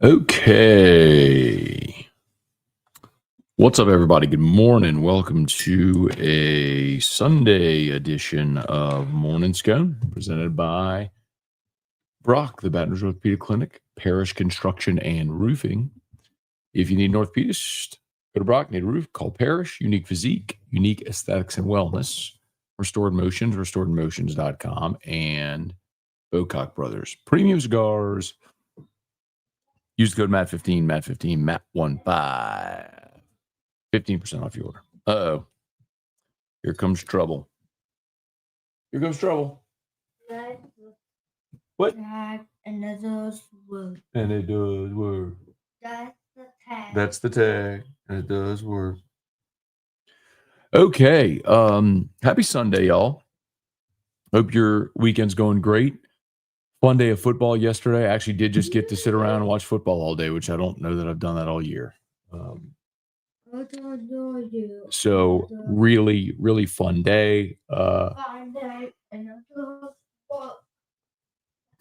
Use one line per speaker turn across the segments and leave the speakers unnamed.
Okay. What's up, everybody? Good morning. Welcome to a Sunday edition of Morning Scone, presented by Brock, the Baton Rouge Orthopedic Clinic, Parish Construction and Roofing. If you need an orthopedist, go to Brock. Need a roof? Call Parish. Unique physique, unique aesthetics and wellness. Restored Motions, restoredmotions.com, and Bocock Brothers. Premium cigars. Use the code MAT15, MAT15, MAT15. 15% off your order. Uh-oh. Here comes trouble. Here comes trouble. What?
And it does work.
And it does work.
That's the tag.
That's the tag. And it does work. Okay. Happy Sunday, y'all. Hope your weekend's going great. Fun day of football yesterday. I actually did just get to sit around and watch football all day, which I don't know that I've done that all year. So really, really fun day.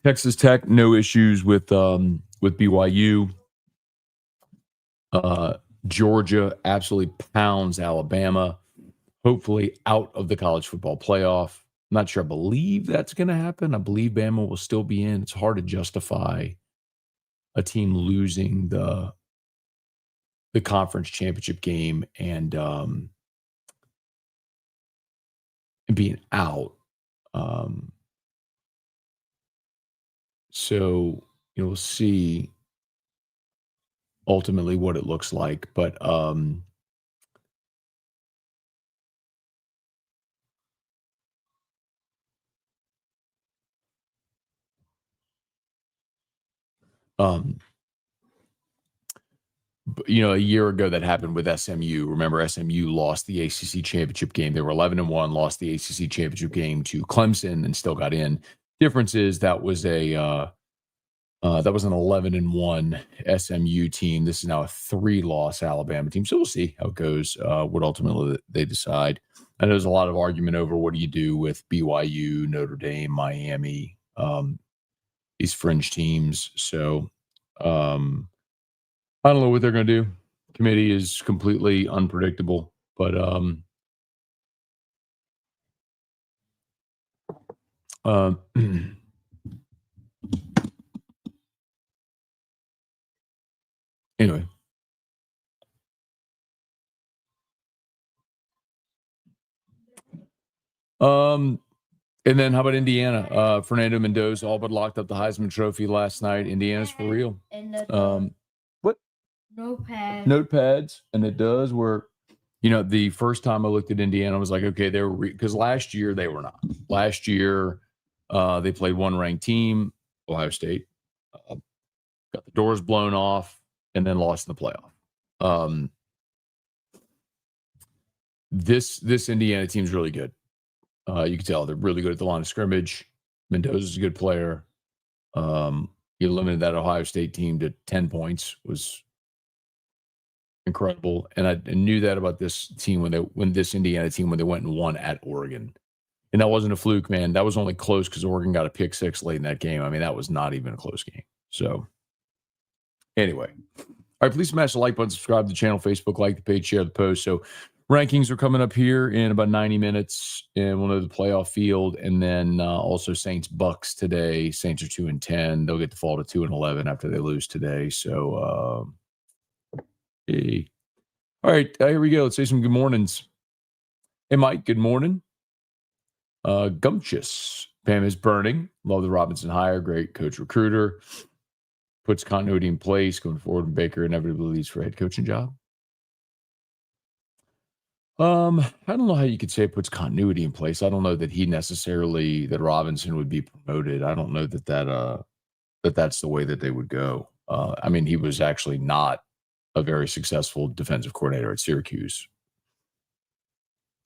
Texas Tech, no issues with BYU. Georgia absolutely pounds Alabama, hopefully out of the college football playoff. I'm not sure. I believe that's going to happen. I believe Bama will still be in. It's hard to justify a team losing the conference championship game and being out. So we'll see ultimately what it looks like. But a year ago that happened with SMU. Remember, SMU lost the ACC championship game. They were 11-1, lost the ACC championship game to Clemson, and still got in. Difference is that was an 11-1 SMU team. This is now a 3-loss Alabama team. So we'll see how it goes. What ultimately they decide. I know there's a lot of argument over what do you do with BYU, Notre Dame, Miami, these fringe teams. So I don't know what they're going to do. Committee is completely unpredictable, but anyway. And then how about Indiana? Fernando Mendoza all but locked up the Heisman Trophy last night. Indiana's for real. What? Notepads, and it does work. The first time I looked at Indiana, I was like, okay, they were because last year they were not. Last year, they played one ranked team, Ohio State, got the doors blown off, and then lost in the playoff. This Indiana team's really good. You can tell they're really good at the line of scrimmage. Mendoza's a good player. He limited that Ohio State team to 10 points, was incredible. And I knew that about this team when this Indiana team, when they went and won at Oregon. And that wasn't a fluke, man. That was only close because Oregon got a pick six late in that game. I mean, that was not even a close game. So anyway. All right, please smash the like button, subscribe to the channel, Facebook, like the page, share the post. So rankings are coming up here in about 90 minutes, and we'll know the playoff field. And then also Saints Bucs today. Saints are 2-10. They'll get to fall to 2-11 after they lose today. So, hey. All right, here we go. Let's say some good mornings. Hey, Mike, good morning. Gumptious. Pam is burning. Love the Robinson hire. Great coach recruiter. Puts continuity in place going forward, and Baker inevitably leads for a head coaching job. I don't know how you could say it puts continuity in place. I don't know that that Robinson would be promoted. I don't know that that's the way that they would go. I mean, he was actually not a very successful defensive coordinator at Syracuse.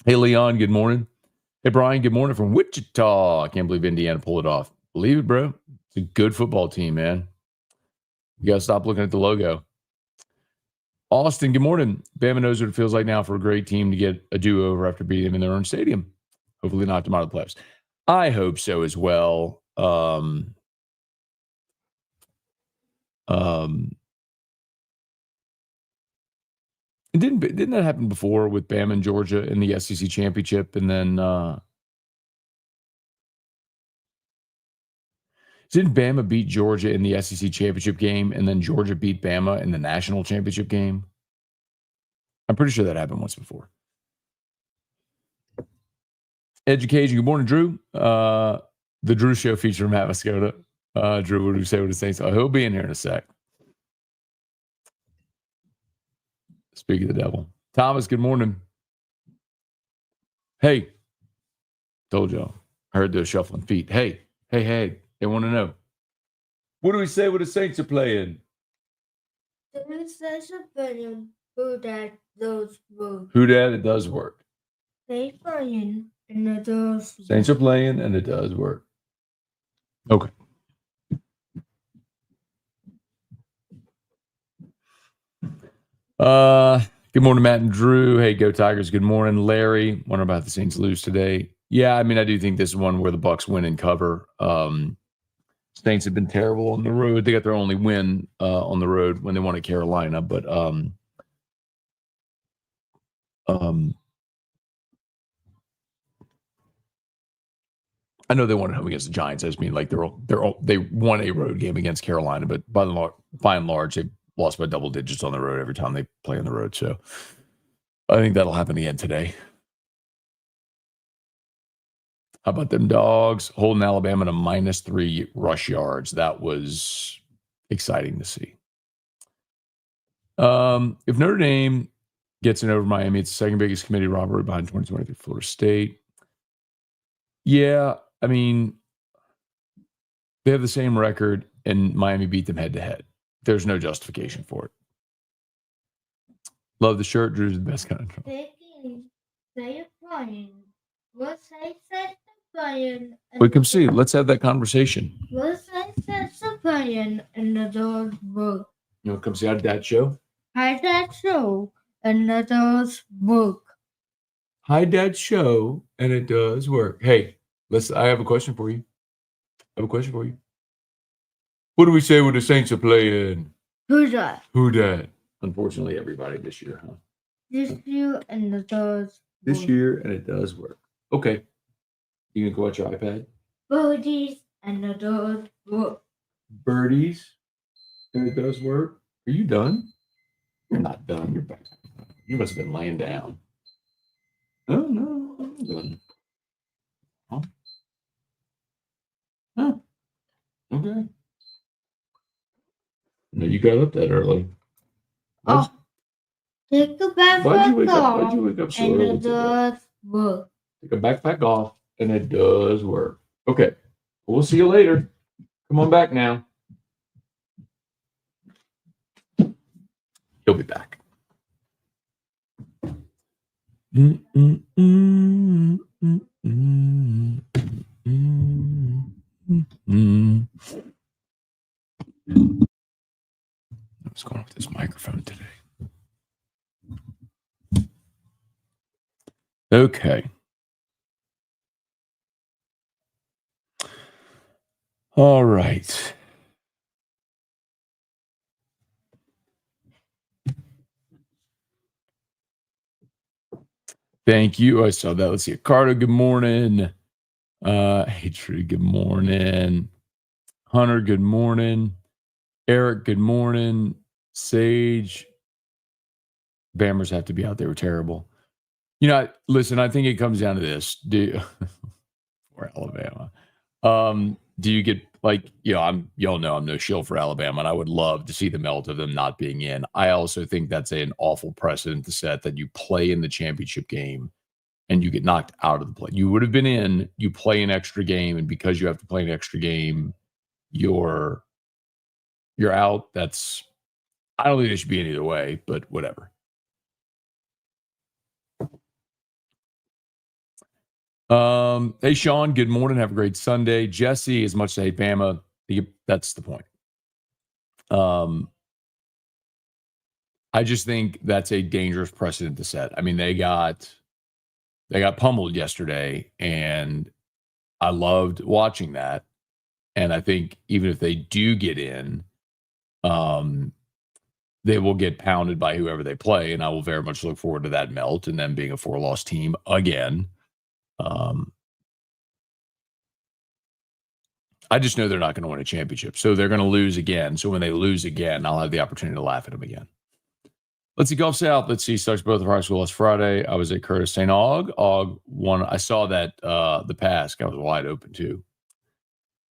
Hey, Leon, good morning. Hey, Brian, good morning from Wichita. I can't believe Indiana pulled it off. Believe it, bro. It's a good football team, man. You got to stop looking at the logo. Austin, good morning. Bama knows what it feels like now for a great team to get a do-over after beating them in their own stadium. Hopefully knock them out of the playoffs. I hope so as well. Didn't that happen before with Bama and Georgia in the SEC championship, and then didn't Bama beat Georgia in the SEC championship game, and then Georgia beat Bama in the national championship game? I'm pretty sure that happened once before. Education. Good morning, Drew. The Drew Show featuring Matt Moscota. Drew, what do you say with the Saints? Oh, he'll be in here in a sec. Speak of the devil. Thomas, good morning. Hey, told y'all. I heard those shuffling feet. Hey, they want to know. What do we say when the Saints are playing?
The Saints are playing. Who that does work?
Who that? It does work.
They playing and it does.
Saints are playing and it does work. Okay. Good morning, Matt and Drew. Hey, go Tigers. Good morning, Larry. Wonder about the Saints lose today. Yeah, I mean, I do think this is one where the Bucs win and cover. Saints have been terrible on the road. They got their only win on the road when they won at Carolina, but I know they won at home against the Giants. I just mean like they won a road game against Carolina, but by and large, they lost by double digits on the road every time they play on the road. So I think that'll happen again today. How about them Dogs holding Alabama to -3 rush yards? That was exciting to see. If Notre Dame gets in over Miami, it's the second biggest committee robbery behind 2023 Florida State. Yeah, I mean, they have the same record, and Miami beat them head-to-head. There's no justification for it. Love the shirt. Drew's the best kind of.
They're playing. What Saints are playing?
We can see. Let's have that conversation.
What Saints are playing and the does work?
You know, come see how did that show?
Hide that show and the does work.
Hide that show and it does work. Hey, I have a question for you. What do we say when the Saints are playing?
Who that?
Who dat? Unfortunately, everybody this year, huh?
This year and it does.
This year and it does work. Okay. You can go watch your iPad?
Birdies and it does work.
Birdies and it does work. Are you done? You're not done. You're back. You must have been laying down. Oh, no. I'm done. Huh? Huh? Okay. No, you got up that early.
Oh, take a backpack
Why'd you wake up so
and
early
it does work.
Take a backpack off, and it does work. Okay. We'll see you later. Come on back now. He'll be back. I'm just going with this microphone today. Okay. All right. Thank you. I saw that. Let's see. Carter, good morning. Hey, Tree, good morning. Hunter, good morning. Eric, good morning. Sage, Bammers have to be out. They were terrible. You know, listen, I think it comes down to this. For Alabama. Do you get y'all know I'm no shill for Alabama, and I would love to see the melt of them not being in. I also think that's an awful precedent to set that you play in the championship game and you get knocked out of the play. You would have been in, you play an extra game, and because you have to play an extra game, you're out. I don't think it should be any other way, but whatever. Hey, Sean, good morning. Have a great Sunday. Jesse, as much as I hate Bama, that's the point. I just think that's a dangerous precedent to set. I mean, they got pummeled yesterday, and I loved watching that. And I think even if they do get in, they will get pounded by whoever they play, and I will very much look forward to that melt and them being a 4-loss team again. I just know they're not going to win a championship, so they're going to lose again. So when they lose again, I'll have the opportunity to laugh at them again. Let's see, Gulf South. Let's see, sucks both of high school last Friday. I was at Curtis St. Aug. Aug won. I saw that the pass. I was wide open too.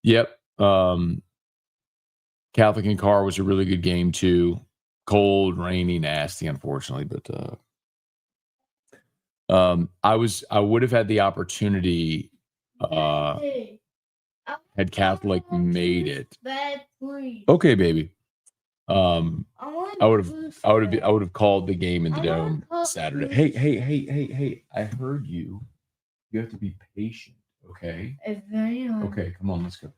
Yep. Catholic and Carr was a really good game too. Cold, rainy, nasty, unfortunately, but I would have had the opportunity had Catholic made it. Okay, baby. I would have called the game in the dome Saturday. Hey! I heard you. You have to be patient, okay? Okay, come on, let's go.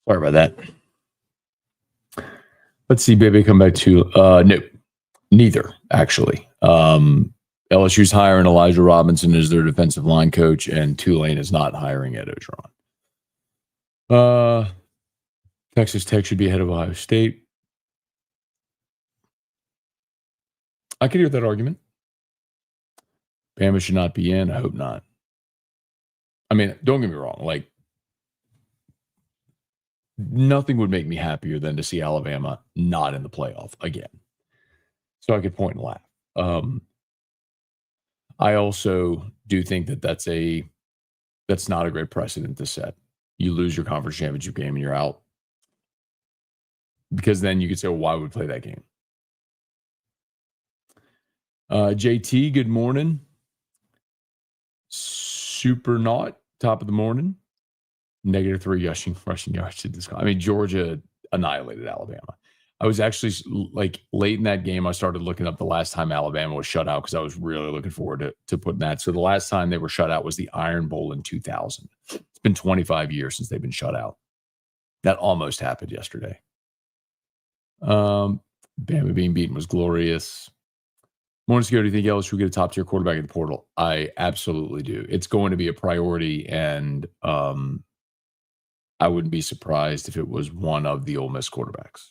Sorry about that. Let's see, baby, come back to no, neither actually. LSU's hiring Elijah Robinson as their defensive line coach, and Tulane is not hiring Ed Ogeron. Texas Tech should be ahead of Ohio State. I could hear that argument. Bama should not be in. I hope not. I mean, don't get me wrong. Like, nothing would make me happier than to see Alabama not in the playoff again. So I could point and laugh. I also do think that that's not a great precedent to set. You lose your conference championship game and you're out. Because then you could say, well, why would we play that game? JT, good morning. Supernaut, top of the morning. -3 rushing yards to this. I mean, Georgia annihilated Alabama. I was actually like late in that game. I started looking up the last time Alabama was shut out because I was really looking forward to putting that. So the last time they were shut out was the Iron Bowl in 2000. It's been 25 years since they've been shut out. That almost happened yesterday. Bama being beaten was glorious. Morning, do you think LSU will get a top tier quarterback in the portal? I absolutely do. It's going to be a priority, and I wouldn't be surprised if it was one of the Ole Miss quarterbacks.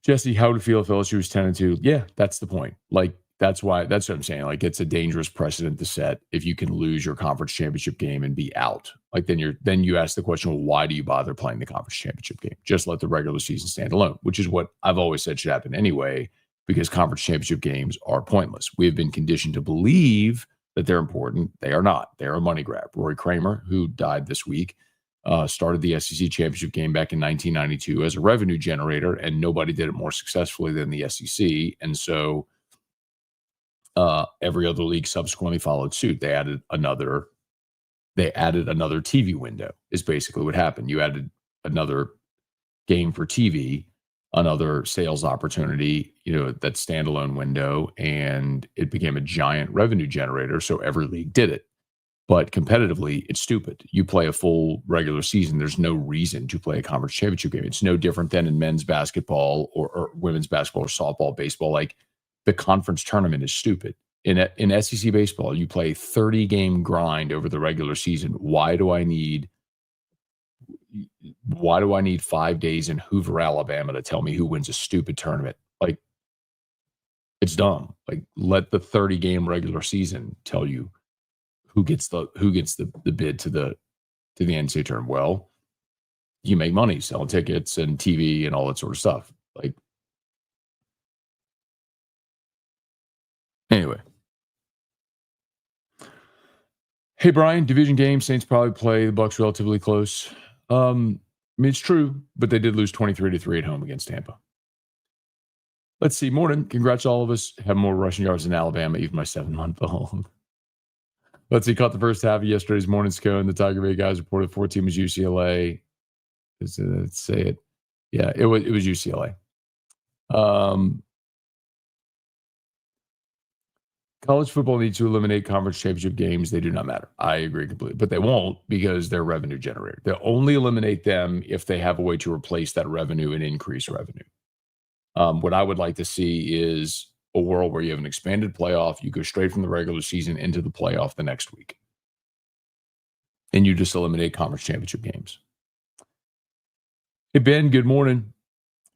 Jesse, how would it feel if LSU was 10-2? Yeah, that's the point. Like, that's what I'm saying. Like, it's a dangerous precedent to set if you can lose your conference championship game and be out. Like, then you ask the question, well, why do you bother playing the conference championship game? Just let the regular season stand alone, which is what I've always said should happen anyway, because conference championship games are pointless. We have been conditioned to believe that they're important. They are not. They're a money grab. Roy Kramer, who died this week, started the SEC championship game back in 1992 as a revenue generator, and nobody did it more successfully than the SEC. And so every other league subsequently followed suit. They added another TV window is basically what happened. You added another game for TV, another sales opportunity, that standalone window, and it became a giant revenue generator. So every league did it. But competitively, it's stupid. You play a full regular season. There's no reason to play a conference championship game. It's no different than in men's basketball or women's basketball or softball, baseball. Like, the conference tournament is stupid. In SEC baseball, you play 30-game grind over the regular season. Why do I need 5 days in Hoover, Alabama to tell me who wins a stupid tournament? Like, it's dumb. Like, let the 30-game regular season tell you who gets the bid to the NCAA tournament. Well, you make money selling tickets and TV and all that sort of stuff. Like, anyway. Hey, Brian, division game. Saints probably play the Bucs relatively close. I mean, it's true, but they did lose 23-3 at home against Tampa. Let's see. Morning. Congrats to all of us. Have more rushing yards than Alabama, even my 7-month-old. Let's see. Caught the first half of yesterday's morning Scone. The Tiger Bay guys reported 14 was UCLA. Let's say it. Yeah, it was UCLA. College football needs to eliminate conference championship games. They do not matter. I agree completely. But they won't because they're revenue generator. They'll only eliminate them if they have a way to replace that revenue and increase revenue. What I would like to see is a world where you have an expanded playoff. You go straight from the regular season into the playoff the next week. And you just eliminate conference championship games. Hey, Ben, good morning.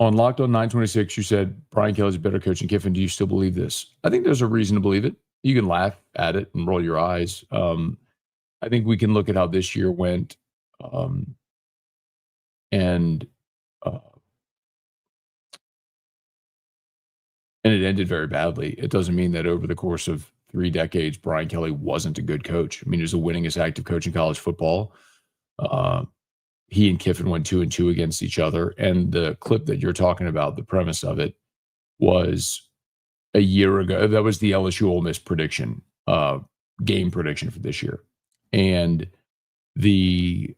On Locked On 926, you said Brian Kelly's a better coach than Kiffin. Do you still believe this? I think there's a reason to believe it. You can laugh at it and roll your eyes. I think we can look at how this year went, and it ended very badly. It doesn't mean that over the course of 3 decades, Brian Kelly wasn't a good coach. I mean, he was the winningest active coach in college football. He and Kiffin went 2-2 against each other. And the clip that you're talking about, the premise of it, was a year ago. That was the LSU Ole Miss prediction, game prediction for this year. And the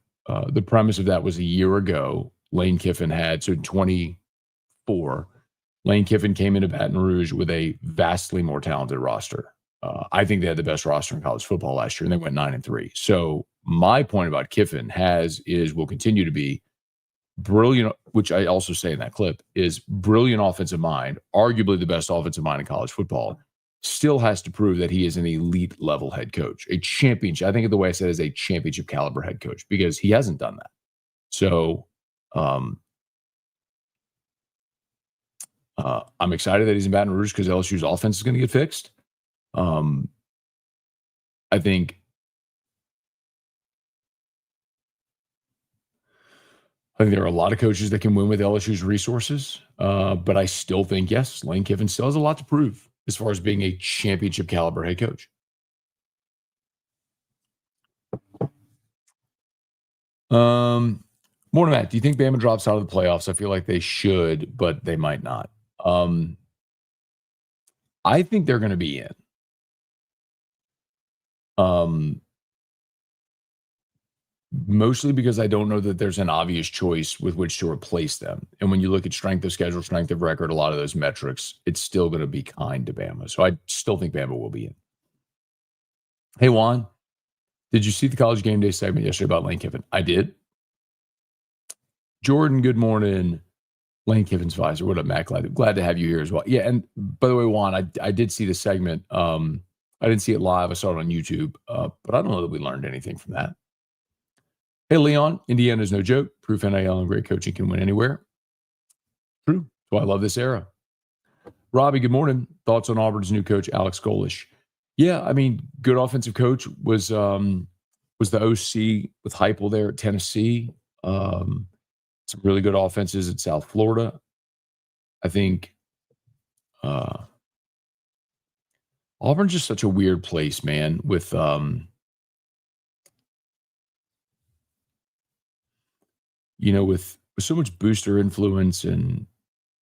premise of that was a year ago. Lane Kiffin had, so 24, Lane Kiffin came into Baton Rouge with a vastly more talented roster. I think they had the best roster in college football last year, and they went 9-3. So my point about Kiffin will continue to be brilliant, which I also say in that clip, is brilliant offensive mind, arguably the best offensive mind in college football, still has to prove that he is an elite level head coach, a championship. I think the way I said it is a championship caliber head coach, because he hasn't done that. So I'm excited that he's in Baton Rouge because LSU's offense is going to get fixed. I think there are a lot of coaches that can win with LSU's resources, but I still think, yes, Lane Kiffin still has a lot to prove as far as being a championship caliber head coach. Morning, Matt. Do you think Bama drops out of the playoffs? I feel like they should, but they might not. I think they're going to be in. Mostly because I don't know that there's an obvious choice with which to replace them. And when you look at strength of schedule, strength of record, a lot of those metrics, it's still going to be kind to Bama. So I still think Bama will be in. Hey, Juan, did you see the College Game Day segment yesterday about Lane Kiffin? I did. Jordan, good morning. Lane Kiffin's visor. What up, Matt? Glad to have you here as well. Yeah, and by the way, Juan, I did see the segment. I didn't see it live. I saw it on YouTube, but I don't know that we learned anything from that. Hey, Leon, Indiana's no joke. Proof NIL and great coaching can win anywhere. True. That's why I love this era. Robbie, good morning. Thoughts on Auburn's new coach, Alex Golish? Yeah, I mean, good offensive coach was the OC with Heupel there at Tennessee. Some really good offenses at South Florida. I think Auburn's just such a weird place, man, with with so much booster influence and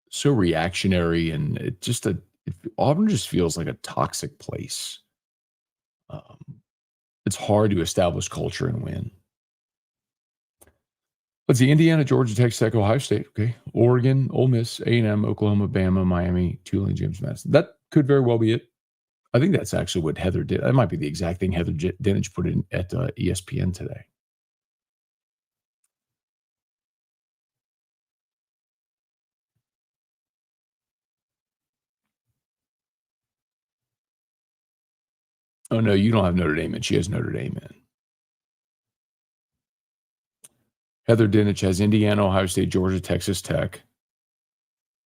so reactionary, and Auburn just feels like a toxic place. It's hard to establish culture and win. Let's see, Indiana, Georgia, Texas Tech, Ohio State, okay, Oregon, Ole Miss, A&M, Oklahoma, Bama, Miami, Tulane, James Madison. That could very well be it. I think that's actually what Heather did. That might be the exact thing Heather Dinich put in at ESPN today. Oh, no, you don't have Notre Dame in. She has Notre Dame in. Heather Dinich has Indiana, Ohio State, Georgia, Texas Tech,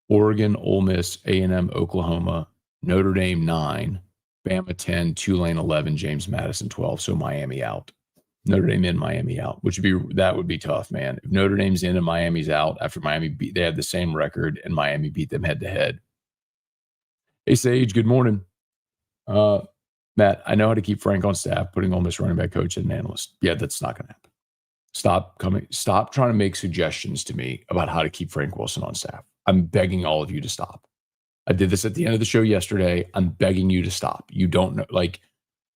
Oregon, Ole Miss, A&M, Oklahoma, Notre Dame 9, Bama 10, Tulane 11, James Madison 12. So Miami out. Notre Dame in, Miami out, that would be tough, man. If Notre Dame's in and Miami's out after they had the same record and Miami beat them head to head. Hey, Sage, good morning. Matt, I know how to keep Frank on staff, putting Ole Miss running back coach and an analyst. Yeah, that's not going to happen. Stop trying to make suggestions to me about how to keep Frank Wilson on staff. I'm begging all of you to stop. I did this at the end of the show yesterday. I'm begging you to stop. You don't know,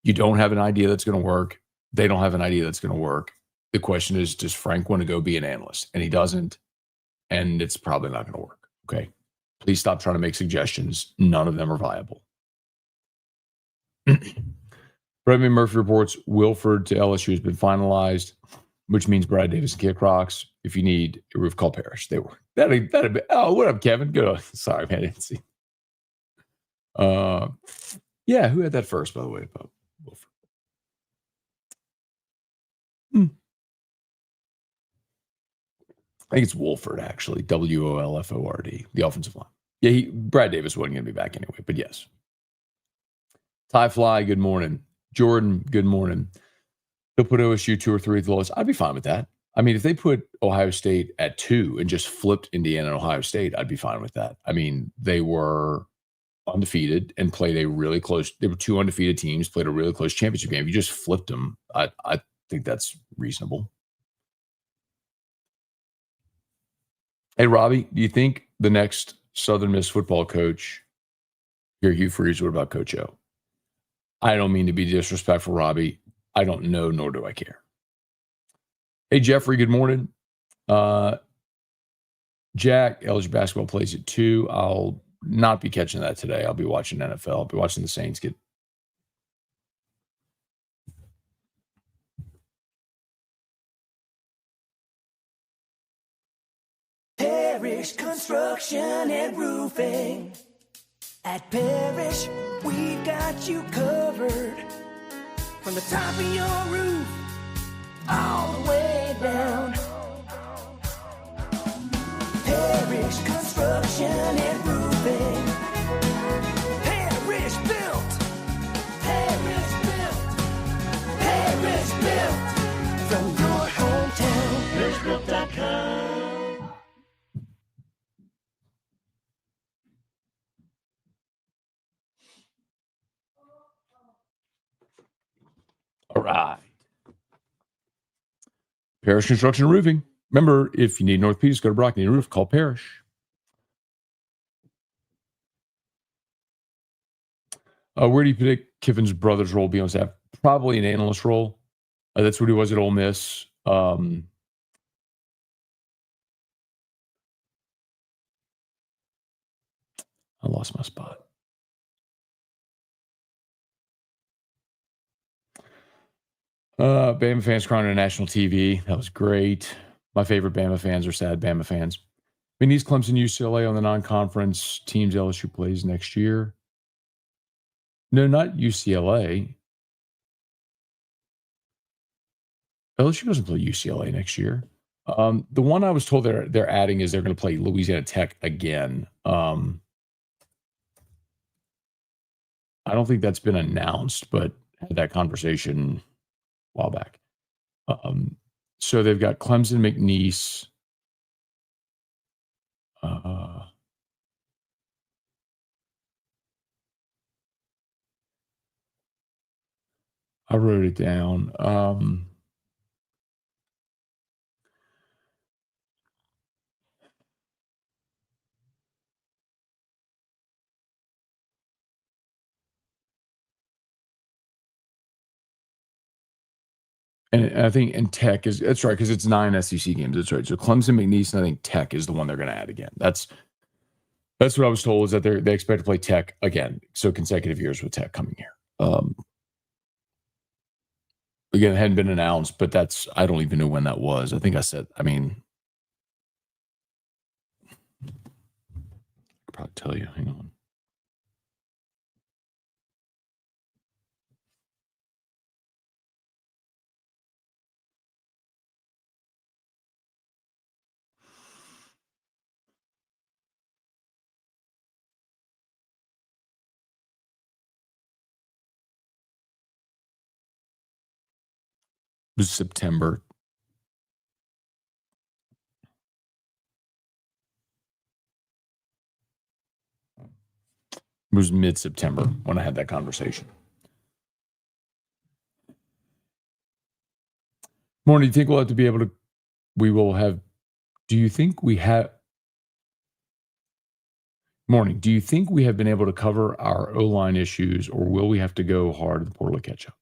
you don't have an idea that's going to work. They don't have an idea that's going to work. The question is, does Frank want to go be an analyst? And he doesn't. And it's probably not going to work. Okay. Please stop trying to make suggestions. None of them are viable. Bretman Murphy reports Wilford to LSU has been finalized, which means Brad Davis and Kick Rocks. If you need a roof, call Parrish. They were that'd be. Oh, what up, Kevin? Good. Sorry, man. I didn't see. Yeah, who had that first, by the way, about Wilford? I think it's Wolford, actually. Wolford, the offensive line. Yeah, Brad Davis wasn't going to be back anyway, but yes. Ty Fly, good morning. Jordan, good morning. They'll put OSU 2 or 3 at the lowest. I'd be fine with that. I mean, if they put Ohio State at 2 and just flipped Indiana and Ohio State, I'd be fine with that. I mean, they were undefeated and played a really close. They were 2 undefeated teams, played a really close championship game. If you just flipped them, I think that's reasonable. Hey, Robbie, do you think the next Southern Miss football coach, here, Hugh Freeze, what about Coach O? I don't mean to be disrespectful, Robbie. I don't know, nor do I care. Hey, Jeffrey, good morning. Jack, LSU basketball plays at 2. I'll not be catching that today. I'll be watching NFL. I'll be watching the Saints get.
Parrish Construction and Roofing. At Parrish, we've got you covered. From the top of your roof, all the way down. Parrish Construction and Roofing. Parrish built. Parrish built. Parrish built. From your hometown, parrishbuilt.com.
All right. Parrish Construction and Roofing. Remember, if you need North Peace, go to Brock. Need a roof, call Parrish. Where do you predict Kiffin's brother's role be on staff? Probably an analyst role. That's what he was at Ole Miss. I lost my spot. Bama fans crying on national TV. That was great. My favorite Bama fans are sad Bama fans. East Clemson, UCLA on the non-conference teams LSU plays next year. No, not UCLA. LSU doesn't play UCLA next year. The one I was told they're adding is they're going to play Louisiana Tech again. I don't think that's been announced, but had that conversation a while back. So they've got Clemson, McNeese. I wrote it down. And I think Tech is, that's right, because it's 9 SEC games. That's right. So Clemson, McNeese, and I think Tech is the one they're going to add again. That's what I was told, is that they expect to play Tech again. So consecutive years with Tech coming here. Again, it hadn't been announced, but I don't even know when that was. I think I said, I could probably tell you. Hang on. It was September. It was mid-September when I had that conversation. Morning, do you think we'll have to be able to? We will have. Do you think we have? Morning. Do you think we have been able to cover our O-line issues, or will we have to go hard at the portal to catch up?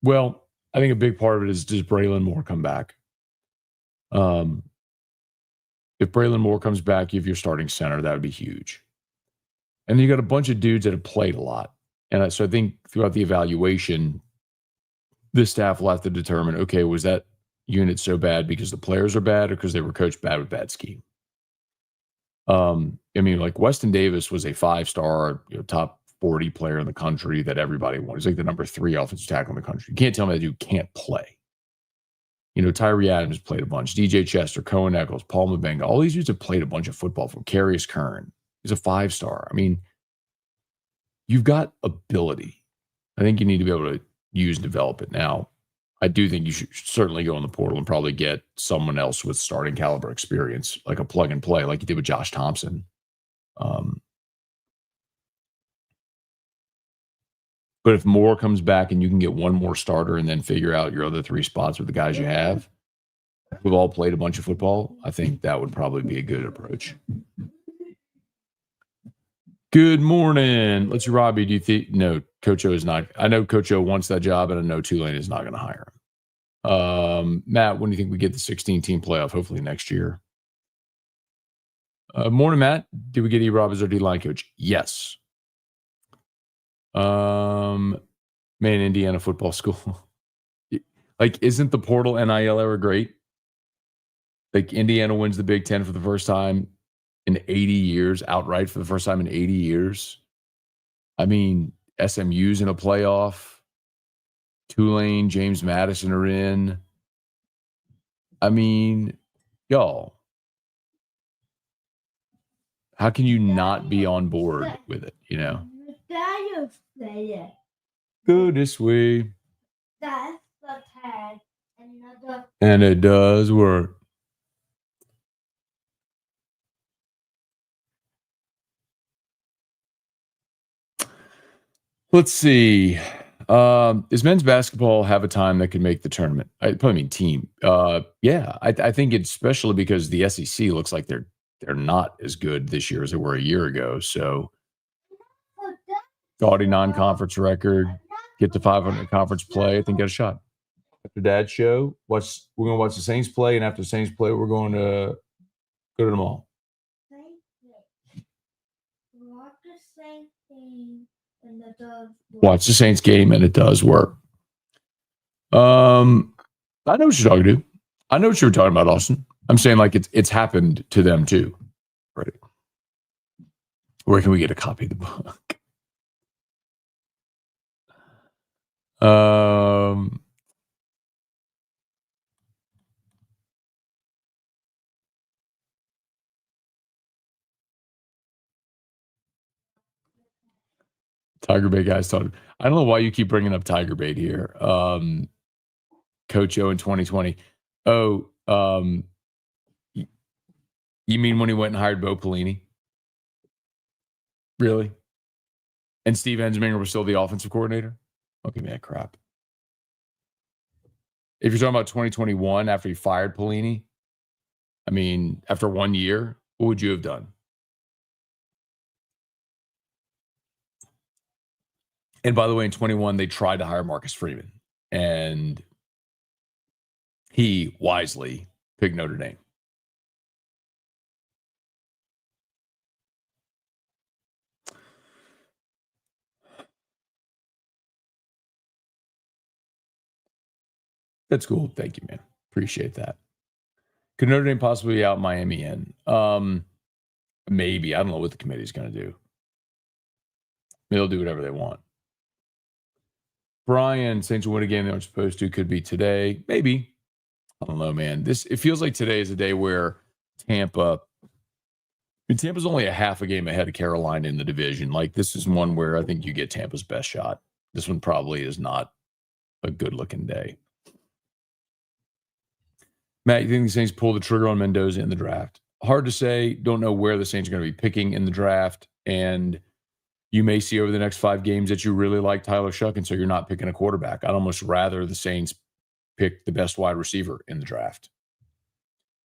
Well, I think a big part of it is does Braylon Moore come back? If Braylon Moore comes back, if you're starting center, that would be huge. And you got a bunch of dudes that have played a lot. And so I think throughout the evaluation, the staff will have to determine, okay, was that unit so bad because the players are bad or because they were coached bad with bad scheme? I mean, like Weston Davis was a 5-star, top 40 player in the country that everybody wanted. He's like the number 3 offensive tackle in the country. You can't tell me that dude can't play. Tyree Adams played a bunch. DJ Chester, Cohen Eccles, Paul Mabenga. All these dudes have played a bunch of football. From Carius Kern, he's a 5-star. I mean, you've got ability. I think you need to be able to use and develop it. Now, I do think you should certainly go in the portal and probably get someone else with starting caliber experience, like a plug and play, like you did with Josh Thompson. But if Moore comes back and you can get one more starter and then figure out your other 3 spots with the guys you have, who've all played a bunch of football, I think that would probably be a good approach. Good morning. Let's see, Robbie. Do you think? No, Coach O is not. I know Coach O wants that job, and I know Tulane is not going to hire him. Matt, when do you think we get the 16-team playoff? Hopefully next year. Morning, Matt. Did we get E-Rob as our D-line coach? Yes. Man, Indiana football school. Like, isn't the portal NIL era great? Like, Indiana wins the Big Ten for the first time in 80 years, outright for the first time in 80 years. I mean, SMU's in a playoff. Tulane, James Madison are in. I mean, y'all, how can you not be on board with it, Go this way.
That's the tag.
And it does work. Let's see. Does men's basketball have a time that could make the tournament? I probably mean team. Yeah, I think it's especially because the SEC looks like they're not as good this year as they were a year ago. So, gaudy non-conference record, get to 500 conference play. I think get a shot. After Dad's show, we're gonna watch the Saints play, and after the Saints play, we're going to go to the mall. Watch the Saints game, and it does work. I know what you're talking to. I know what you were talking about, Austin. I'm saying like it's happened to them too. Right. Where can we get a copy of the book? Tiger Bait guys talking. I don't know why you keep bringing up Tiger Bait here. Coach O in 2020. Oh, you mean when he went and hired Bo Pelini? Really? And Steve Ensminger was still the offensive coordinator? Don't give me that crap. If you're talking about 2021 after he fired Pelini, I mean, after 1 year, what would you have done? And by the way, in 21, they tried to hire Marcus Freeman, and he wisely picked Notre Dame. That's cool. Thank you, man. Appreciate that. Could Notre Dame possibly out Miami in? Maybe. I don't know what the committee's going to do. They'll do whatever they want. Brian, Saints will win a game they aren't supposed to. Could be today. Maybe. I don't know, man. It feels like today is a day where Tampa's only a half a game ahead of Carolina in the division. Like, this is one where I think you get Tampa's best shot. This one probably is not a good-looking day. Matt, you think the Saints pull the trigger on Mendoza in the draft? Hard to say. Don't know where the Saints are going to be picking in the draft. And you may see over the next 5 games that you really like Tyler Shuck, and so you're not picking a quarterback. I'd almost rather the Saints pick the best wide receiver in the draft.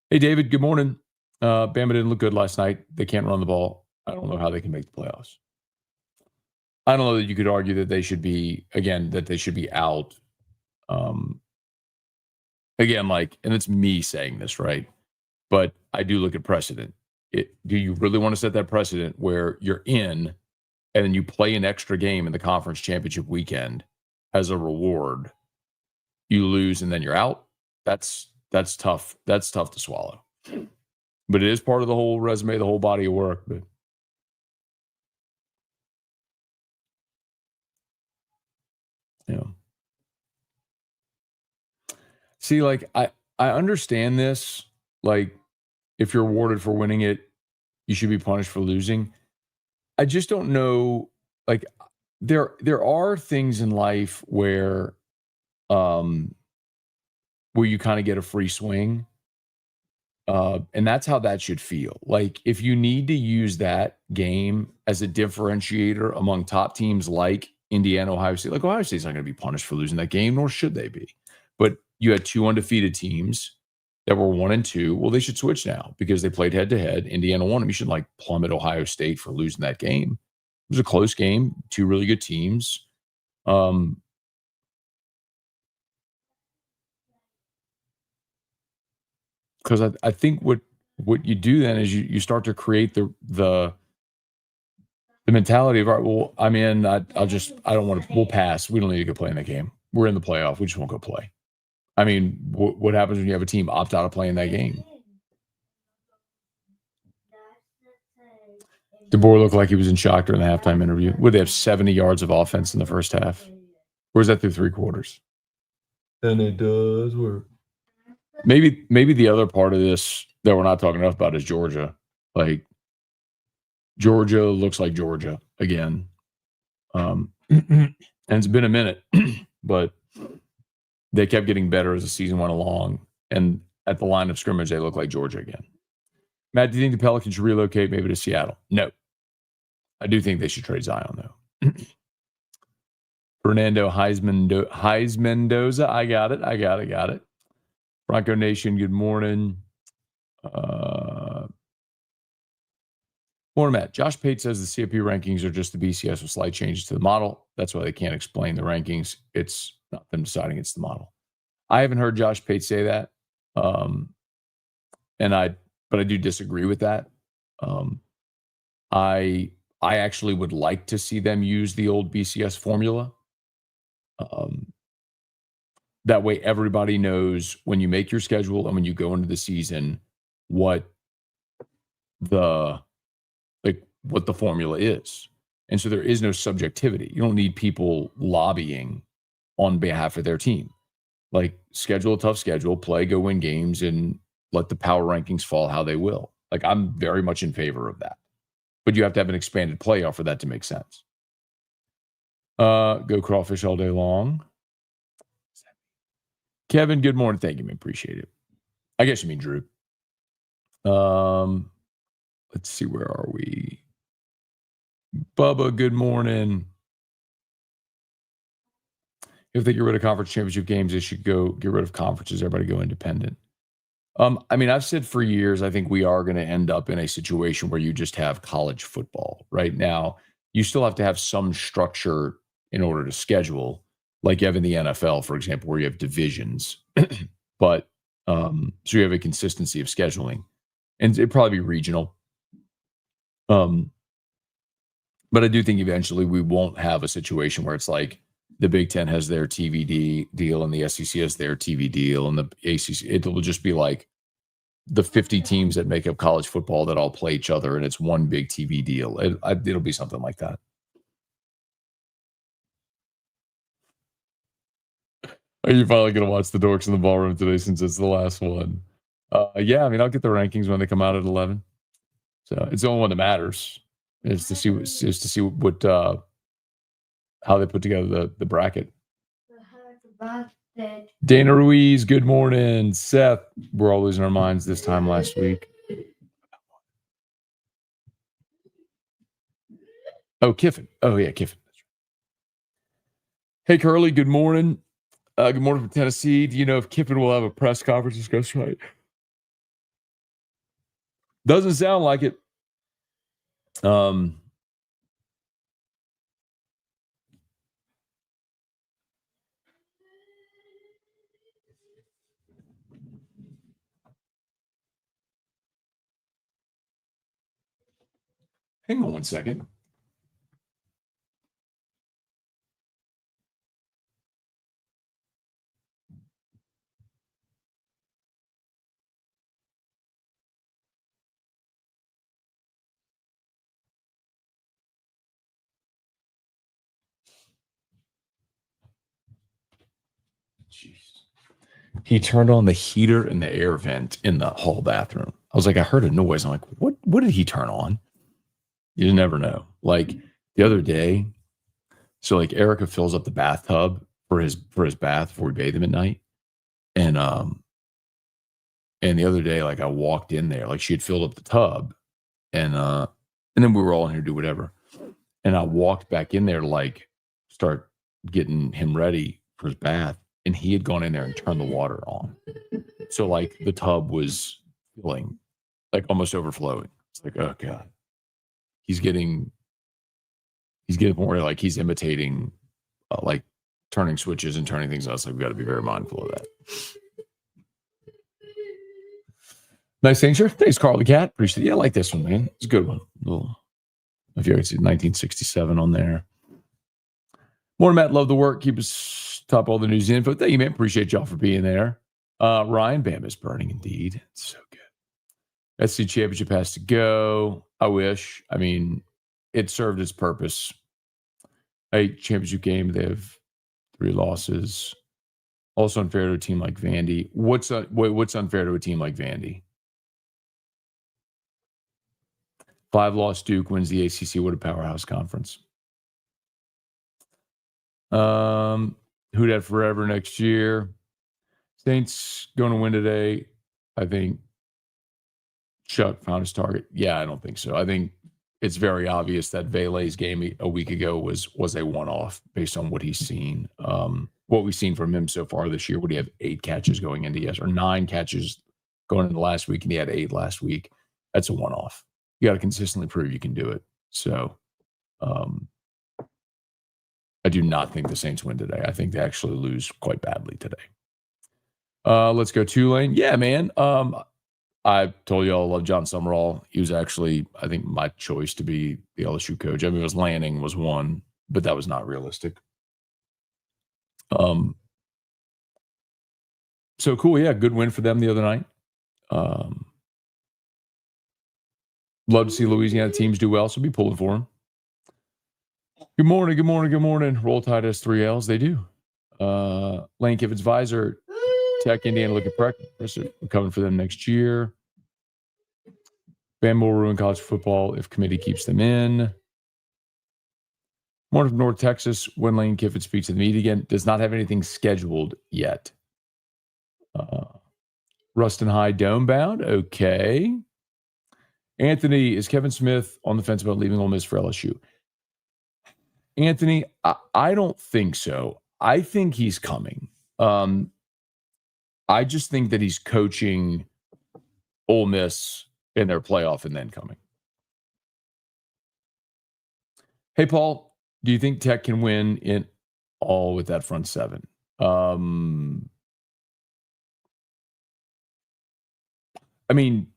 Hey, David, good morning. Bama didn't look good last night. They can't run the ball. I don't know how they can make the playoffs. I don't know that you could argue that they should be, out. Again, and it's me saying this, right? But I do look at precedent. Do you really want to set that precedent where you're in and then you play an extra game in the conference championship weekend as a reward? You lose and then you're out. That's tough. That's tough to swallow. But it is part of the whole resume, the whole body of work. But see, I understand this. If you're rewarded for winning it, you should be punished for losing. I just don't know. There are things in life where you kind of get a free swing. And that's how that should feel. If you need to use that game as a differentiator among top teams like Indiana, Ohio State, Ohio State's not going to be punished for losing that game, nor should they be. But you had two undefeated teams that were 1-2. Well, they should switch now because they played head to head. Indiana won them. You shouldn't plummet Ohio State for losing that game. It was a close game, two really good teams. Because I think what you do then is you start to create the mentality of, all right, well, I'm in. I don't want to. We'll pass. We don't need to go play in that game. We're in the playoff. We just won't go play. I mean, what happens when you have a team opt out of playing that game? DeBoer looked like he was in shock during the halftime interview. Would they have 70 yards of offense in the first half? Or is that through three quarters? And it does work. Maybe the other part of this that we're not talking enough about is Georgia. Georgia looks like Georgia again. And it's been a minute, but they kept getting better as the season went along. And at the line of scrimmage, they look like Georgia again. Matt, do you think the Pelicans should relocate maybe to Seattle? No. I do think they should trade Zion, though. Fernando Heismandoza. I got it. Bronco Nation, good morning. Morning, Matt. Josh Pate says the CFP rankings are just the BCS with slight changes to the model. That's why they can't explain the rankings. It's not them deciding, it's the model. I haven't heard Josh Pate say that. But I do disagree with that. I actually would like to see them use the old BCS formula. That way everybody knows when you make your schedule and when you go into the season what the formula is. And so there is no subjectivity. You don't need people lobbying on behalf of their team. Schedule a tough schedule, play, go win games, and let the power rankings fall how they will. I'm very much in favor of that. But you have to have an expanded playoff for that to make sense. Go crawfish all day long. Kevin, good morning. Thank you, man. Appreciate it. I guess you mean Drew. Let's see, where are we? Bubba, good morning. If they get rid of conference championship games, they should go get rid of conferences. Everybody go independent. I've said for years, I think we are going to end up in a situation where you just have college football. Right now, you still have to have some structure in order to schedule, like you have in the NFL, for example, where you have divisions. But so you have a consistency of scheduling, and it'd probably be regional. But I do think eventually we won't have a situation where it's like the Big Ten has their TV deal and the SEC has their TV deal and the ACC. It will just be like the 50 teams that make up college football that all play each other, and it's one big TV deal. It'll be something like that. Are you finally going to watch the Dorks in the Ballroom today since it's the last one? Yeah, I'll get the rankings when they come out at 11. So it's the only one that matters is to see what how they put together the bracket. Dana Ruiz, good morning. Seth, we're all losing our minds this time last week. Oh, Kiffin. Oh, yeah, Kiffin. Hey, Curly, good morning. Good morning from Tennessee. Do you know if Kiffin will have a press conference discuss right? Doesn't sound like it. Hang on one second. Jeez. He turned on the heater and the air vent in the hall bathroom. I was like, I heard a noise. I'm like, what did he turn on? You never know. Like the other day, so like Erica fills up the bathtub for his bath before we bathe him at night. And the other day, like I walked in there, like she had filled up the tub and then we were all in here to do whatever. And I walked back in there to like start getting him ready for his bath. And he had gone in there and turned the water on. So like the tub was filling, like almost overflowing. It's like, oh God. He's getting more like he's imitating like turning switches and turning things on. So we've got to be very mindful of that. Nice thing, sure. Thanks, Carl the Cat. Appreciate it. Yeah, I like this one, man. It's a good one. If you can see 1967 on there. Morning, Matt. Love the work. Keep us top all the news info. Thank you, man. Appreciate y'all for being there. Ryan, Bam is burning indeed. It's so good. SC Championship has to go. I wish. I mean, it served its purpose. Championship game, they have 3 losses. Also unfair to a team like Vandy. What's unfair to a team like Vandy? 5-loss Duke wins the ACC. What a powerhouse conference. Who'd have forever next year? Saints going to win today. I think Chuck found his target. Yeah, I don't think so. I think it's very obvious that Vele's game a week ago was a one-off based on what he's seen. What we've seen from him so far this year. Would he have 8 catches going into or 9 catches going into last week, and he had 8 last week? That's a one-off. You got to consistently prove you can do it. So I do not think the Saints win today. I think they actually lose quite badly today. Let's go Tulane. Yeah, man. I told you all I love John Summerall. He was actually, I think, my choice to be the LSU coach. I mean, it was Lanning was one, but that was not realistic. So cool. Yeah, good win for them the other night. Love to see Louisiana teams do well, so be pulling for them. Good morning, good morning, good morning. Roll Tide has 3 L's. They do. Lane Kiffin's visor, Tech, Indiana looking pressure. We're coming for them next year. Bama will ruin college football if committee keeps them in. Morning from North Texas. When Lane Kiffin speaks to the meet again, does not have anything scheduled yet. Ruston High Dome bound. Okay. Anthony, is Kevin Smith on the fence about leaving Ole Miss for LSU? Anthony, I don't think so. I think he's coming. I just think that he's coaching Ole Miss in their playoff and then coming. Hey, Paul, do you think Tech can win in all with that front 7? I mean,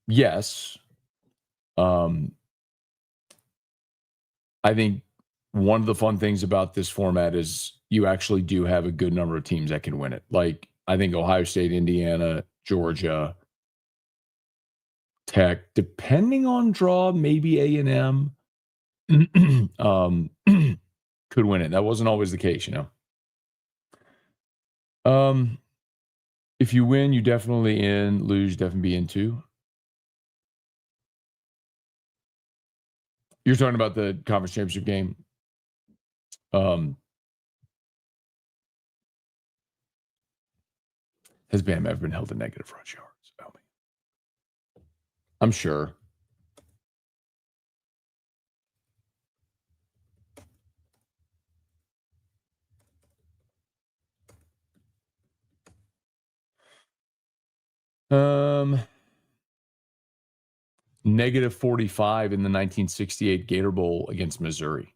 yes. I think one of the fun things about this format is you actually do have a good number of teams that can win it. Like, I think Ohio State, Indiana, Georgia, Tech, depending on draw, maybe A&M could win it. That wasn't always the case, you know. If you win, you definitely in. Lose, definitely be in too. You're talking about the conference championship game. Has Bam ever been held to negative rush yards? Oh, man. I'm sure. Negative 45 in the 1968 Gator Bowl against Missouri.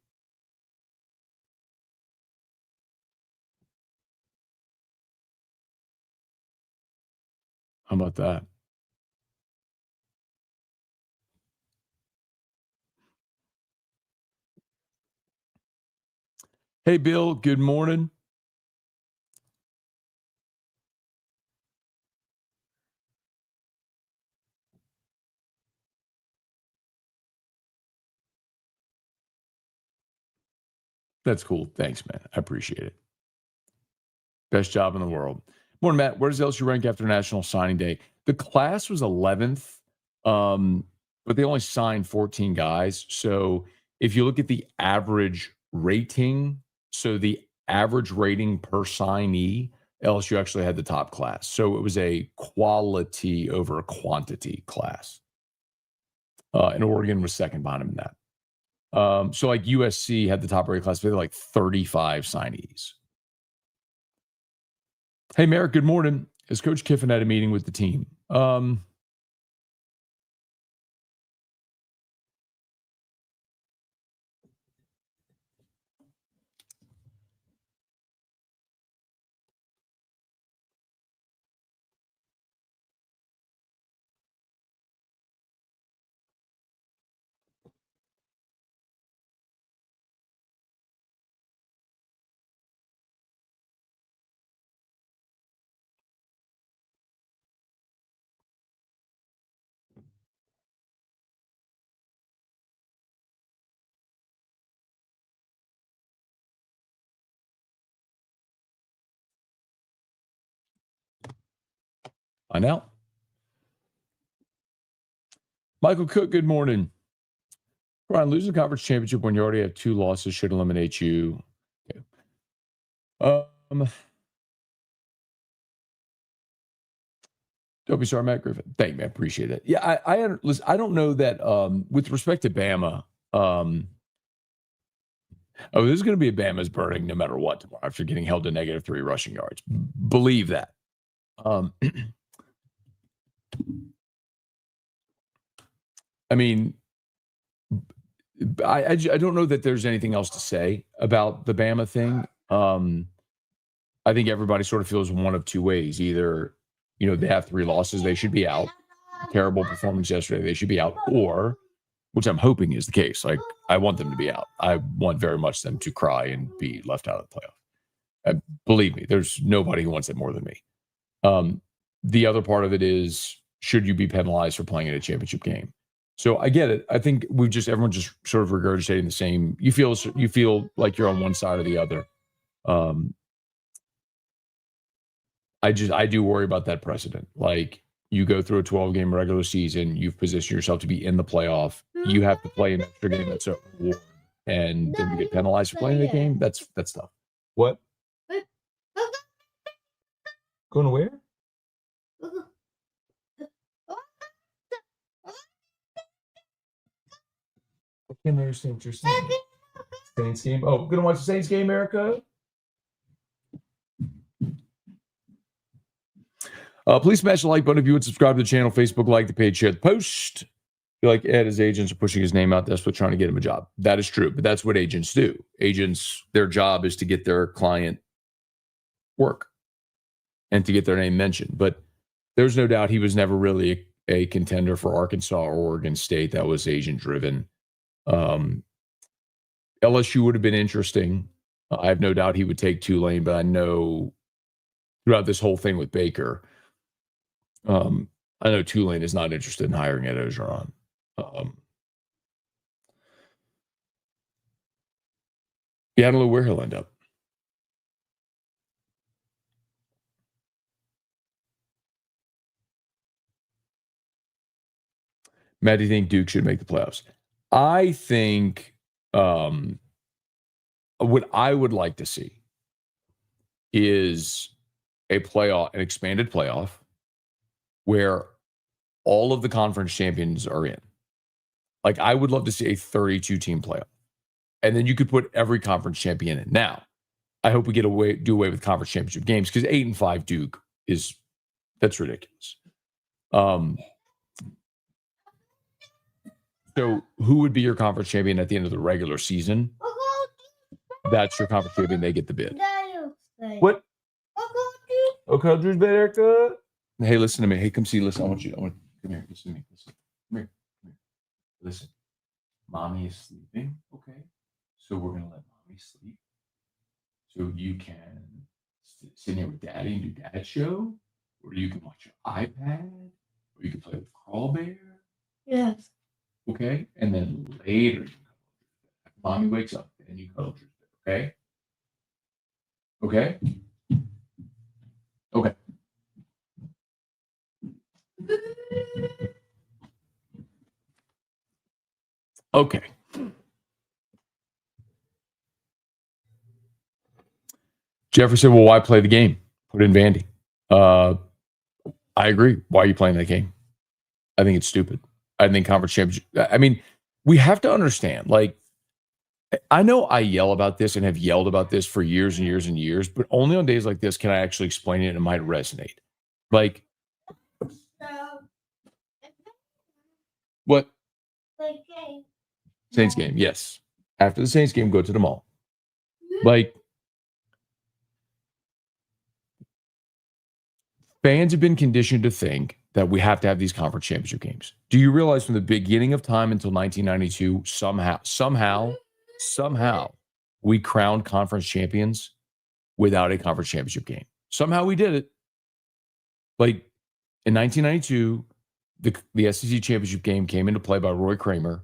How about that? Hey, Bill, good morning. That's cool. Thanks, man. I appreciate it. Best job in the world. Morning, Matt. Where does LSU rank after National Signing Day? The class was 11th, but they only signed 14 guys. So if you look at the average rating, so the average rating per signee, LSU actually had the top class. So it was a quality over a quantity class. And Oregon was second behind him in that. So like USC had the top rated class, they had like 35 signees. Hey, Merrick, good morning. Has Coach Kiffin had a meeting with the team? Find out. Michael Cook, good morning. Brian, losing the conference championship when you already have 2 losses should eliminate you. Okay. Don't be sorry, Matt Griffin. Thank you, man. Appreciate it. Yeah, listen, I don't know that with respect to Bama, this is going to be a Bama's burning no matter what tomorrow after getting held to -3 rushing yards. Believe that. I mean, I don't know that there's anything else to say about the Bama thing. I think everybody sort of feels one of two ways. Either, they have 3 losses, they should be out. Terrible performance yesterday, they should be out. Or, which I'm hoping is the case, like I want them to be out. I want very much them to cry and be left out of the playoff. Believe me, there's nobody who wants it more than me. The other part of it is, should you be penalized for playing in a championship game? So I get it. I think everyone just sort of regurgitating the same. You feel like you're on one side or the other. I do worry about that precedent. Like, you go through a 12-game regular season, you've positioned yourself to be in the playoff. You have to play an extra game that's a reward, and then you get penalized for playing the game. That's tough. What? Going to where? I can't understand what you're saying. Saints game. Oh, gonna watch the Saints game, Erica? Please smash the like button if you would subscribe to the channel, Facebook, like the page, share the post. Feel like Ed, his agents are pushing his name out. That's what trying to get him a job. That is true, but that's what agents do. Agents, their job is to get their client work and to get their name mentioned. But there's no doubt he was never really a contender for Arkansas or Oregon State. That was agent driven. LSU would have been interesting. I have no doubt he would take Tulane, but I know throughout this whole thing with Baker, I know Tulane is not interested in hiring Ed Ogeron. Yeah, I don't know where he'll end up. Matt, do you think Duke should make the playoffs? I think what I would like to see is an expanded playoff where all of the conference champions are in. Like, I would love to see a 32-team playoff. And then you could put every conference champion in. Now, I hope we do away with conference championship games, because 8-5 Duke that's ridiculous. So who would be your conference champion at the end of the regular season? That's your conference champion. They get the bid. What? Okay, Drew's better. Hey, listen to me. Hey, come see. Listen, come here. Listen to me. Listen. Come here. Listen. Mommy is sleeping. Okay. So we're gonna let mommy sleep. So you can sit here with daddy and do dad show, or you can watch your iPad, or you can play with Crawl Bear.
Yes.
Okay. And then later, mommy wakes up and you cuddle Drew's bed. Okay. Okay. Okay. Jeffrey said, well, why play the game? Put in Vandy. I agree. Why are you playing that game? I think it's stupid. I think conference championship. I mean, we have to understand, like, I know I yell about this and have yelled about this for years and years and years, but only on days like this can I actually explain it and it might resonate. Like, what? Saints game, yes. After the Saints game, go to the mall. Like, fans have been conditioned to think that we have to have these conference championship games. Do you realize from the beginning of time until 1992, somehow, we crowned conference champions without a conference championship game? Somehow we did it. Like, in 1992, the SEC championship game came into play by Roy Kramer,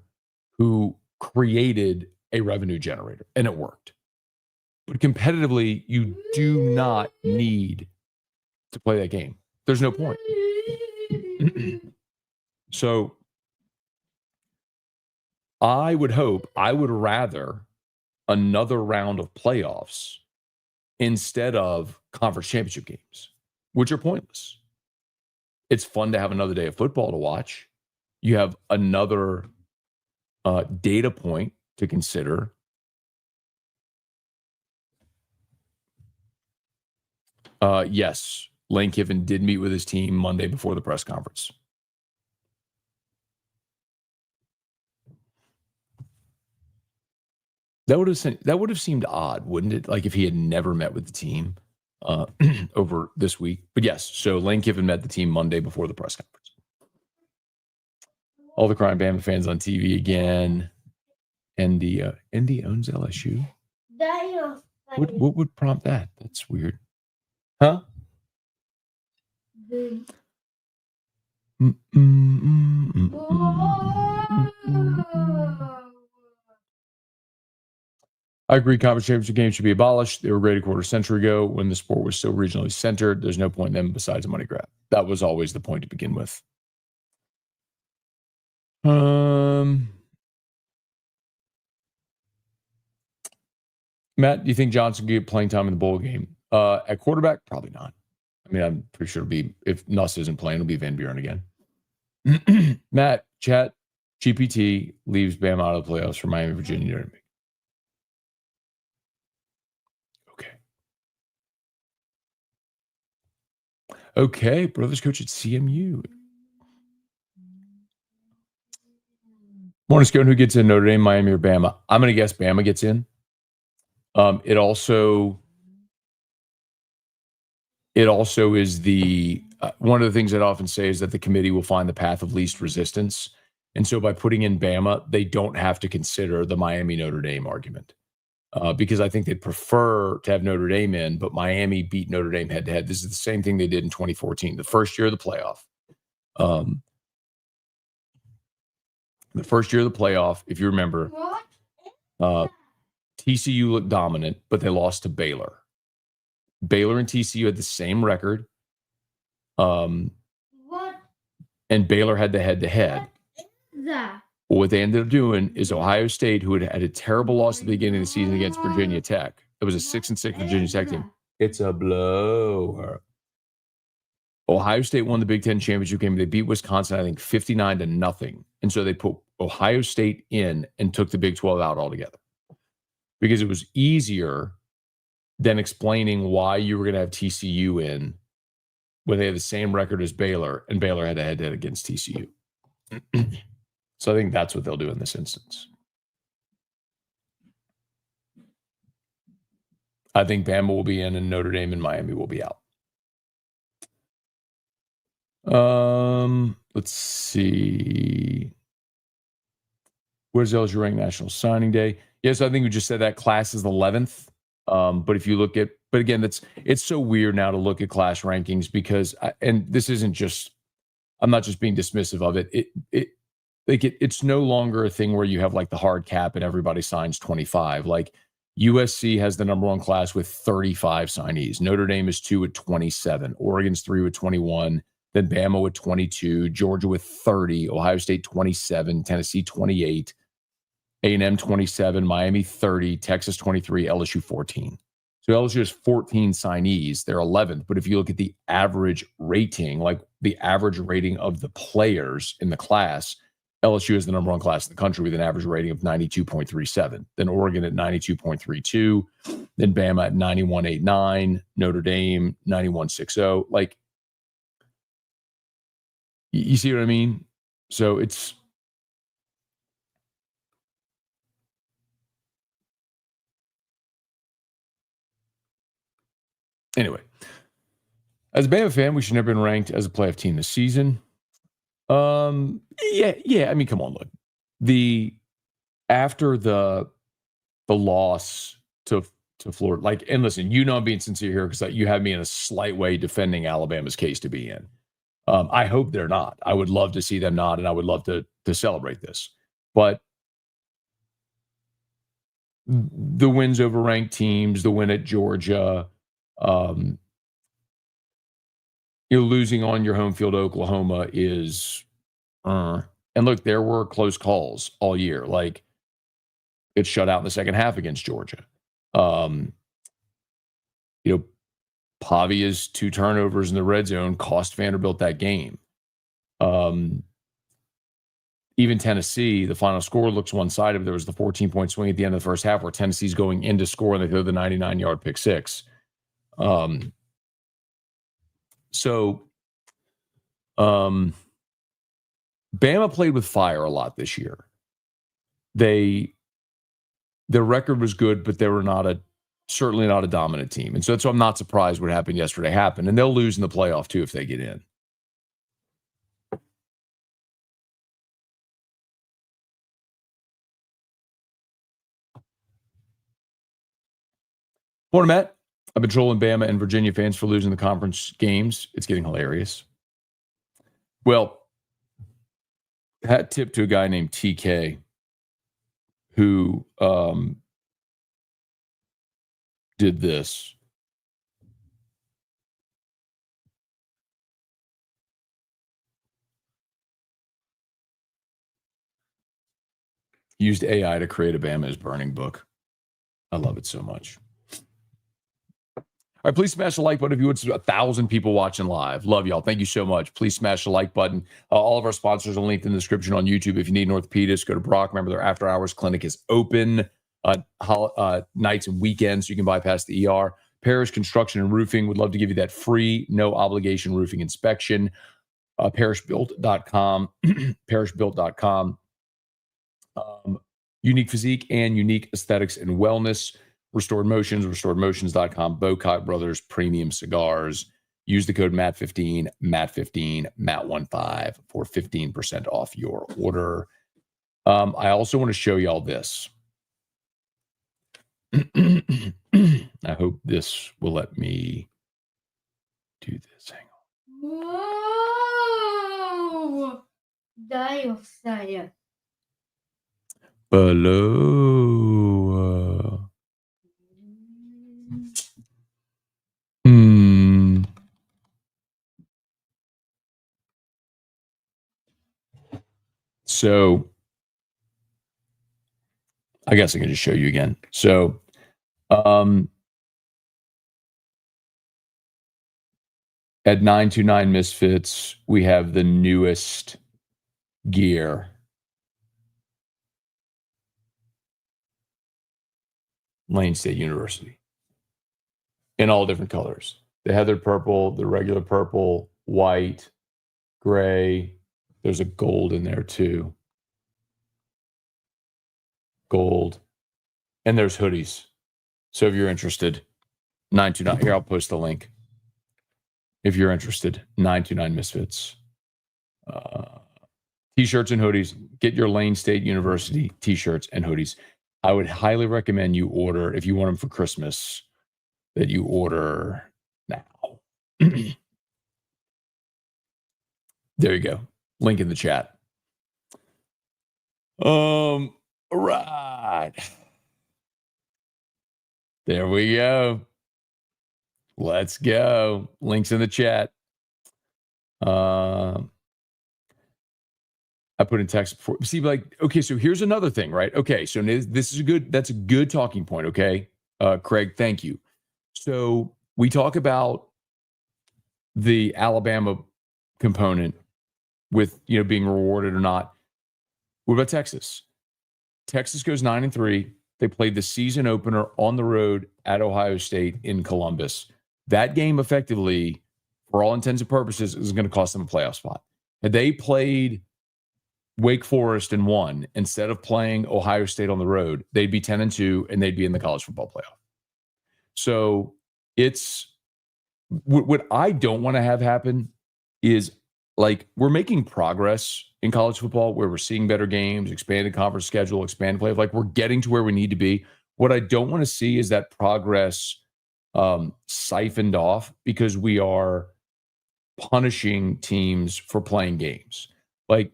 who created a revenue generator, and it worked. But competitively, you do not need to play that game. There's no point. So I would rather another round of playoffs instead of conference championship games, which are pointless. It's fun to have another day of football to watch. You have another data point to consider. Yes, Lane Kiffin did meet with his team Monday before the press conference. That would have seemed odd, wouldn't it? Like if he had never met with the team over this week. But yes, so Lane Kiffin met the team Monday before the press conference. All the crying Bama fans on TV again. Indy owns LSU. What would prompt that? That's weird. Huh? I agree. Conference championship games should be abolished. They were great a quarter century ago when the sport was so regionally centered. There's no point in them besides a money grab. That was always the point to begin with. Matt, do you think Johnson can get playing time in the bowl game? At quarterback, probably not. I mean, I'm pretty sure it'll be, if Nuss isn't playing, it'll be Van Buren again. Matt, chat, GPT leaves Bama out of the playoffs for Miami, Virginia. Okay, brothers coach at CMU. Morning, Scone. Who gets in? Notre Dame, Miami, or Bama? I'm going to guess Bama gets in. It also is the one of the things that I often say is that the committee will find the path of least resistance. And so by putting in Bama, they don't have to consider the Miami Notre Dame argument. Because I think they'd prefer to have Notre Dame in, but Miami beat Notre Dame head-to-head. This is the same thing they did in 2014, the first year of the playoff. The first year of the playoff, if you remember, TCU looked dominant, but they lost to Baylor. Baylor and TCU had the same record. And Baylor had the head-to-head. Well, what they ended up doing is Ohio State, who had a terrible loss at the beginning of the season against Virginia Tech. It was a 6-6 Virginia Tech team. It's a blower. Ohio State won the Big Ten championship game. They beat Wisconsin, I think, 59-0. And so they put Ohio State in and took the Big 12 out altogether because it was easier than explaining why you were going to have TCU in where they had the same record as Baylor, and Baylor had a head-to-head against TCU. So I think that's what they'll do in this instance. I think Bama will be in, and Notre Dame and Miami will be out. Let's see. Where's LSU ranked National Signing Day? Yes, I think we just said that class is 11th. But if you look at, but again, it's so weird now to look at class rankings because, and this isn't just, I'm not just being dismissive of it. It's no longer a thing where you have like the hard cap and everybody signs 25. Like USC has the number one class with 35 signees. Notre Dame is 2 with 27. Oregon's 3 with 21. Then Bama with 22. Georgia with 30. Ohio State 27. Tennessee 28. A&M 27, Miami 30, Texas 23, LSU 14. So LSU has 14 signees. They're 11th. But if you look at the average rating, like the average rating of the players in the class, LSU is the number one class in the country with an average rating of 92.37. Then Oregon at 92.32. Then Bama at 91.89. Notre Dame 91.60. Like, you see what I mean? So it's... Anyway, as a Bama fan, we should never have been ranked as a playoff team this season. Yeah. I mean, come on, look. After the loss to Florida, like, and listen, I'm being sincere here because you have me in a slight way defending Alabama's case to be in. I hope they're not. I would love to see them not, and I would love to celebrate this. But the wins over ranked teams, the win at Georgia. You're losing on your home field to Oklahoma is, and look, there were close calls all year. Like, it's shut out in the second half against Georgia. Pavia's 2 turnovers in the red zone cost Vanderbilt that game. Even Tennessee, the final score looks one-sided, but there was the 14-point swing at the end of the first half where Tennessee's going in to score and they throw the 99-yard pick six. Bama played with fire a lot this year. Their record was good, but they were certainly not a dominant team. And so I'm not surprised what happened yesterday happened. And they'll lose in the playoff too if they get in. Morning, Matt. I've been trolling Bama and Virginia fans for losing the conference games. It's getting hilarious. Well, hat tip to a guy named TK who did this. Used AI to create a Bama is Burning book. I love it so much. All right, please smash the like button if you would. 1,000 people watching live. Love y'all. Thank you so much. Please smash the like button. All of our sponsors are linked in the description on YouTube. If you need an orthopedist, go to Brock. Remember, their after-hours clinic is open nights and weekends, so you can bypass the ER. Parish Construction and Roofing would love to give you that free, no-obligation roofing inspection. Parishbuilt.com. Parishbuilt.com. Unique physique and unique aesthetics and wellness. Restored Motions, restoredmotions.com, Bocock Brothers Premium Cigars. Use the code MAT15, MAT15, MAT15 for 15% off your order. I also want to show y'all this. I hope this will let me do this. Hang on.
Whoa! Dioxide.
Below. So I guess I can just show you again. So at 929 Misfits, we have the newest gear. Lane State University in all different colors. the heathered purple, the regular purple, white, gray. There's a gold in there too. Gold. And there's hoodies. So if you're interested, 929. Here, I'll post the link. If you're interested, 929 Misfits. T-shirts and hoodies. Get your Lane State University T-shirts and hoodies. I would highly recommend you order, if you want them for Christmas, that you order now. There you go. Link in the chat. All right. There we go. Let's go. Links in the chat. I put in text before. See, like, okay, so here's another thing, right? Okay, so this is that's a good talking point, okay? Craig, thank you. So we talk about the Alabama component with, being rewarded or not. What about Texas? Texas goes 9-3. They played the season opener on the road at Ohio State in Columbus. That game effectively, for all intents and purposes, is going to cost them a playoff spot. Had they played Wake Forest and won instead of playing Ohio State on the road, they'd be 10-2 and they'd be in the college football playoff. So it's what I don't want to have happen is, like, we're making progress in college football where we're seeing better games, expanded conference schedule, expanded playoff. Like, we're getting to where we need to be. What I don't want to see is that progress siphoned off because we are punishing teams for playing games. Like,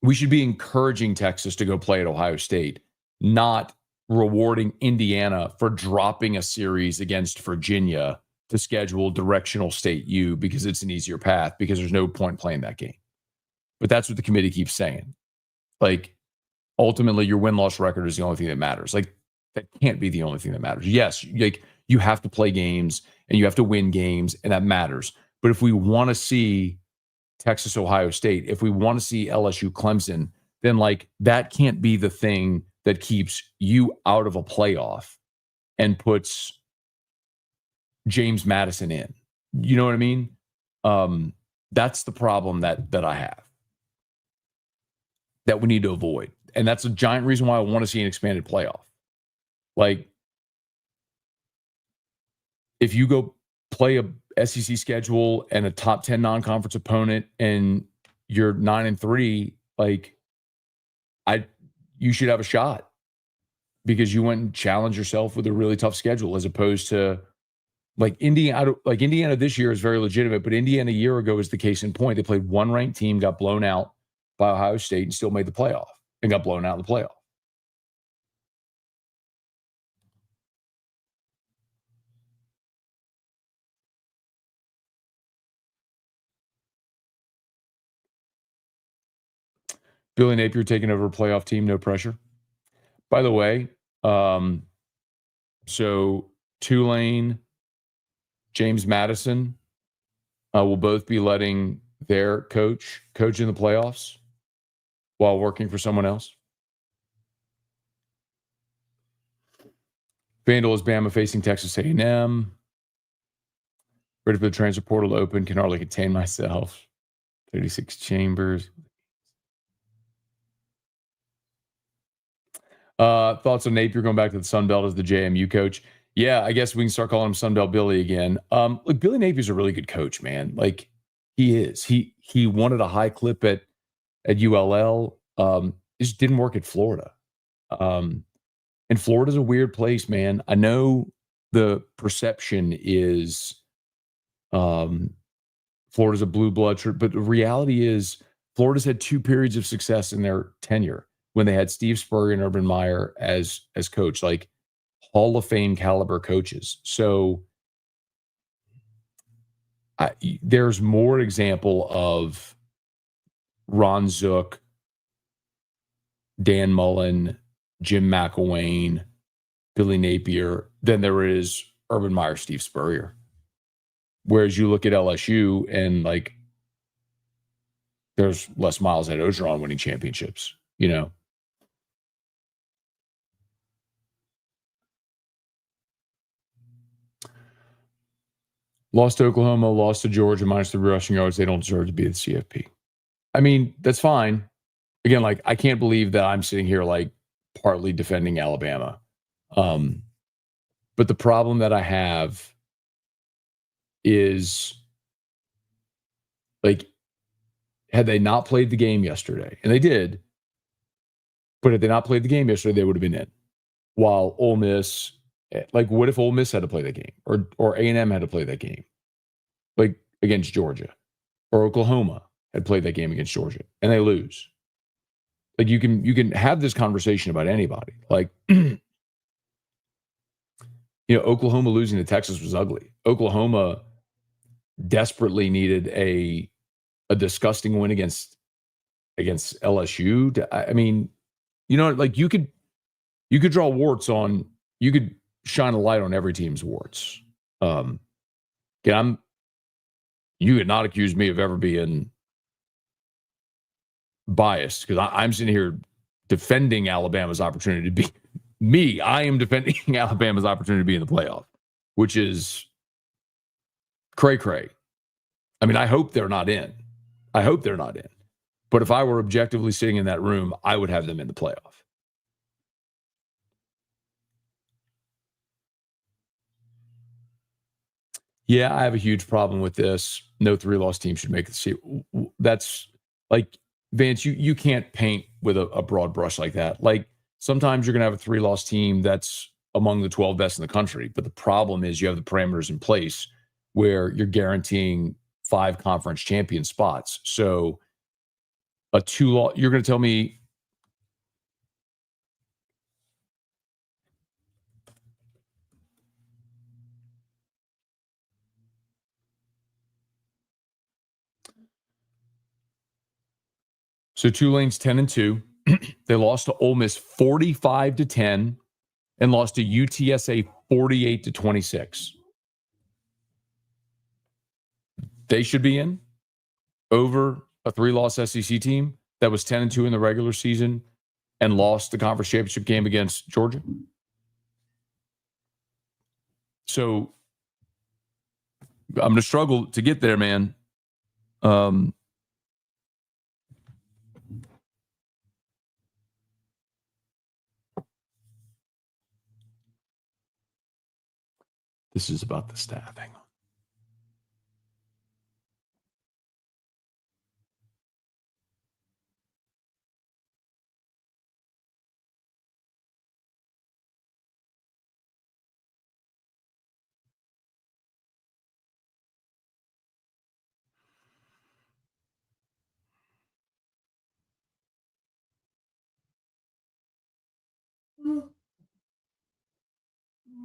we should be encouraging Texas to go play at Ohio State, not rewarding Indiana for dropping a series against Virginia to schedule directional state U because it's an easier path, because there's no point playing that game. But that's what the committee keeps saying. Like, ultimately, your win-loss record is the only thing that matters. Like, that can't be the only thing that matters. Yes, like, you have to play games and you have to win games, and that matters. But if we want to see Texas, Ohio State, if we want to see LSU, Clemson, then, like, that can't be the thing that keeps you out of a playoff and puts James Madison in. You know what I mean? That's the problem that I have, that we need to avoid. And that's a giant reason why I want to see an expanded playoff. Like, if you go play a SEC schedule and a top 10 non-conference opponent and you're 9-3, like, you should have a shot because you went and challenged yourself with a really tough schedule, as opposed to like Indiana. Like, Indiana this year is very legitimate, but Indiana a year ago is the case in point. They played one ranked team, got blown out by Ohio State, and still made the playoff, and got blown out in the playoff. Billy Napier taking over a playoff team, no pressure. By the way, so Tulane, James Madison will both be letting their coach in the playoffs while working for someone else. Vandal is Bama facing Texas A&M. Ready for the transfer portal to open. Can hardly contain myself. 36 Chambers. Thoughts on Napier going back to the Sun Belt as the JMU coach? Yeah, I guess we can start calling him Sun Belt Billy again. Look, Billy Napier's a really good coach, man. Like, he is. He wanted a high clip at ULL. It just didn't work at Florida. And Florida's a weird place, man. I know the perception is Florida's a blue blood, but the reality is Florida's had 2 periods of success in their tenure, when they had Steve Spurrier and Urban Meyer as coach, like Hall of Fame caliber coaches. So there's more example of Ron Zook, Dan Mullen, Jim McElwain, Billy Napier than there is Urban Meyer, Steve Spurrier. Whereas you look at LSU and, like, there's Les Miles at Ogeron winning championships, you know. Lost to Oklahoma, lost to Georgia, minus the rushing yards. They don't deserve to be the CFP. I mean, that's fine. Again, like, I can't believe that I'm sitting here, like, partly defending Alabama. But the problem that I have is, like, had they not played the game yesterday, and they did, but had they not played the game yesterday, they would have been in. While Ole Miss, like, what if Ole Miss had to play that game, or A&M had to play that game, like, against Georgia, or Oklahoma had played that game against Georgia, and they lose? Like, you can have this conversation about anybody. Like, Oklahoma losing to Texas was ugly. Oklahoma desperately needed a disgusting win against LSU. I mean, like, you could draw warts on, you could shine a light on every team's warts. Again, you could not accuse me of ever being biased, because I'm sitting here defending Alabama's opportunity to be me. I am defending Alabama's opportunity to be in the playoff, which is cray-cray. I mean, I hope they're not in. But if I were objectively sitting in that room, I would have them in the playoff. Yeah, I have a huge problem with this. No 3-loss team should make the season. That's like, Vance, you can't paint with a broad brush like that. Like, sometimes you're going to have a 3-loss team that's among the 12 best in the country. But the problem is you have the parameters in place where you're guaranteeing 5 conference champion spots. So a 2-loss, you're going to tell me, so Tulane's 10-2. They lost to Ole Miss 45-10 and lost to UTSA 48-26. They should be in over a 3-loss SEC team that was 10-2 in the regular season and lost the conference championship game against Georgia. So I'm going to struggle to get there, man. This is about the staff. Hang on.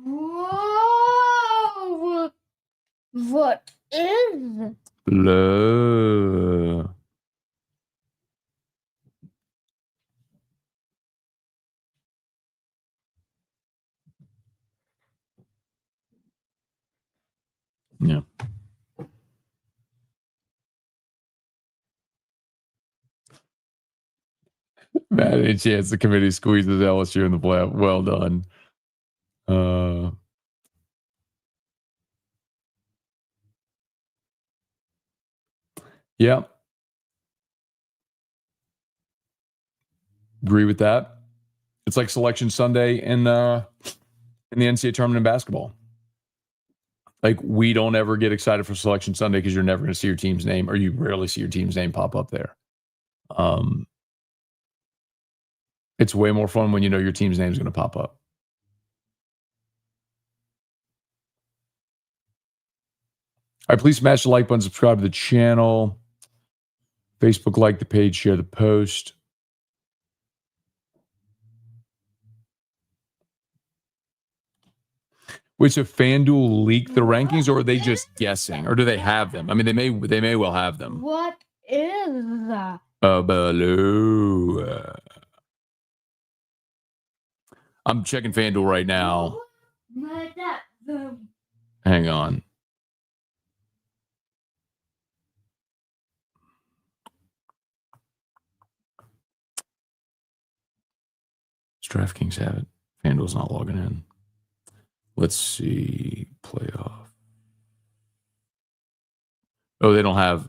Whoa! What is?
Hello. Yeah. Matt, any chance the committee squeezes LSU in the playoff? Well done. Yeah. Agree with that. It's like Selection Sunday in the NCAA tournament in basketball. Like, we don't ever get excited for Selection Sunday because you're never going to see your team's name, or you rarely see your team's name pop up there. It's way more fun when you know your team's name is going to pop up. All right, please smash the like button, subscribe to the channel. Facebook, like the page, share the post. Wait, so FanDuel leaked the rankings, or are they just guessing, or do they have them? I mean, they may well have them.
What is that?
Baloo. I'm checking FanDuel right now. Hang on. Does DraftKings have it? FanDuel's not logging in. Let's see. Playoff. Oh, they don't have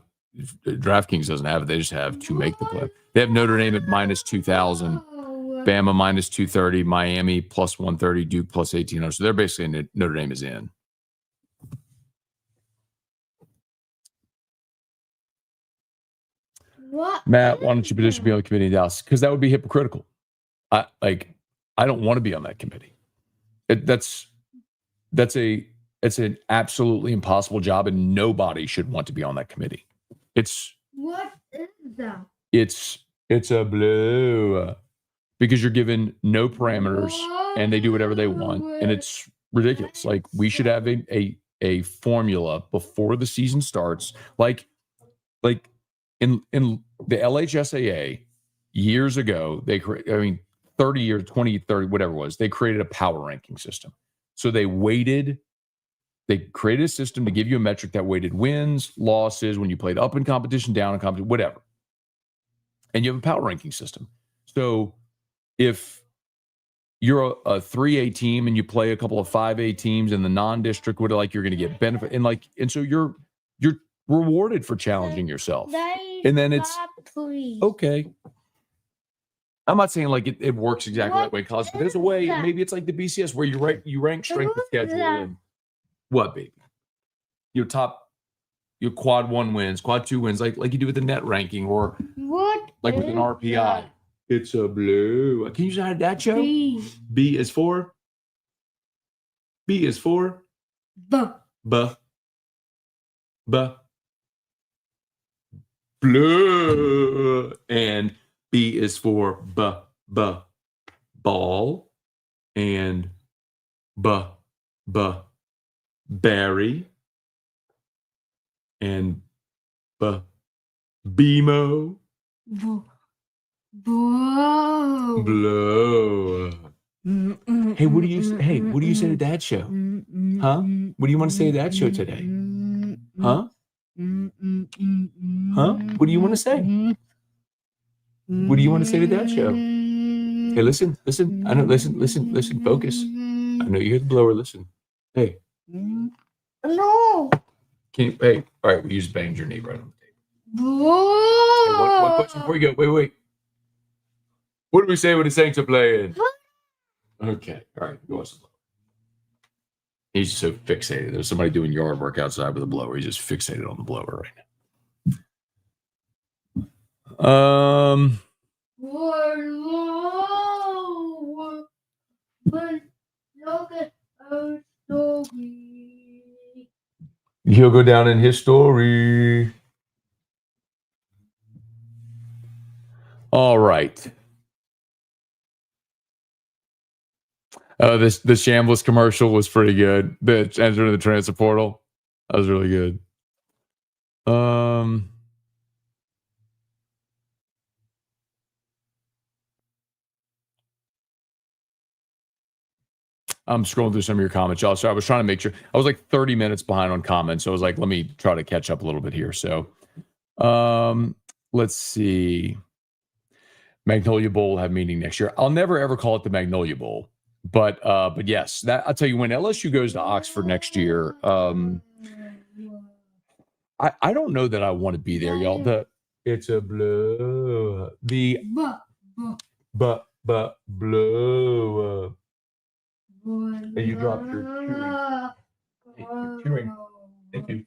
DraftKings doesn't have it. They just have to make the play. They have Notre Dame at minus 2,000, Bama minus 230, Miami plus 130, Duke plus 1,800. So they're basically Notre Dame is in.
What?
Matt, why don't you petition to be on the committee in Dallas? Because that would be hypocritical. I don't want to be on that committee. It's an absolutely impossible job, and nobody should want to be on that committee.
What is that?
It's a blue because you're given no parameters and they do whatever they want, and it's ridiculous. Like we should have a formula before the season starts, like in the LHSAA years ago. 30 years, 20, 30, whatever it was, they created a power ranking system. So they created a system to give you a metric that weighted wins, losses, when you played up in competition, down in competition, whatever. And you have a power ranking system. So if you're a 3A team and you play a couple of 5A teams in the non-district, you're going to get benefit. And so you're rewarded for challenging yourself. And then it's okay. I'm not saying like it works exactly that way in college, but there's a way. Maybe it's like the BCS where you rank strength of schedule and what, baby? Your quad 1 wins, quad 2 wins, like you do with the net ranking or
What?
Like with an RPI. That? It's a blue. Can you say that show? B is for? B is for? Blue. And B is for ball. And berry. And BMO. Blow. Hey, what do you say to Dad's show? Huh? What do you want to say to Dad's show today? Huh? Huh? What do you want to say? What do you want to say to Dad's show? Hey, listen. I know, listen, focus. I know you hear the blower, listen. Hey.
No.
Hey, all right, you just banged your knee right on the table. Hey, one question before you go. Wait. What do we say when the Saints are playing? Okay, all right, go on. He's so fixated. There's somebody doing yard work outside with a blower. He's just fixated on the blower right now. He'll go down in history. All right. The Shambles commercial was pretty good. The entering the transfer portal. That was really good. I'm scrolling through some of your comments, y'all. So I was trying to make sure. I was like 30 minutes behind on comments. So I was like, let me try to catch up a little bit here. So let's see. Magnolia Bowl will have meeting next year. I'll never ever call it the Magnolia Bowl. But yes, that I'll tell you, when LSU goes to Oxford next year, I don't know that I want to be there, y'all. It's a blue. The blue. Hey, you dropped your chewing. Thank you.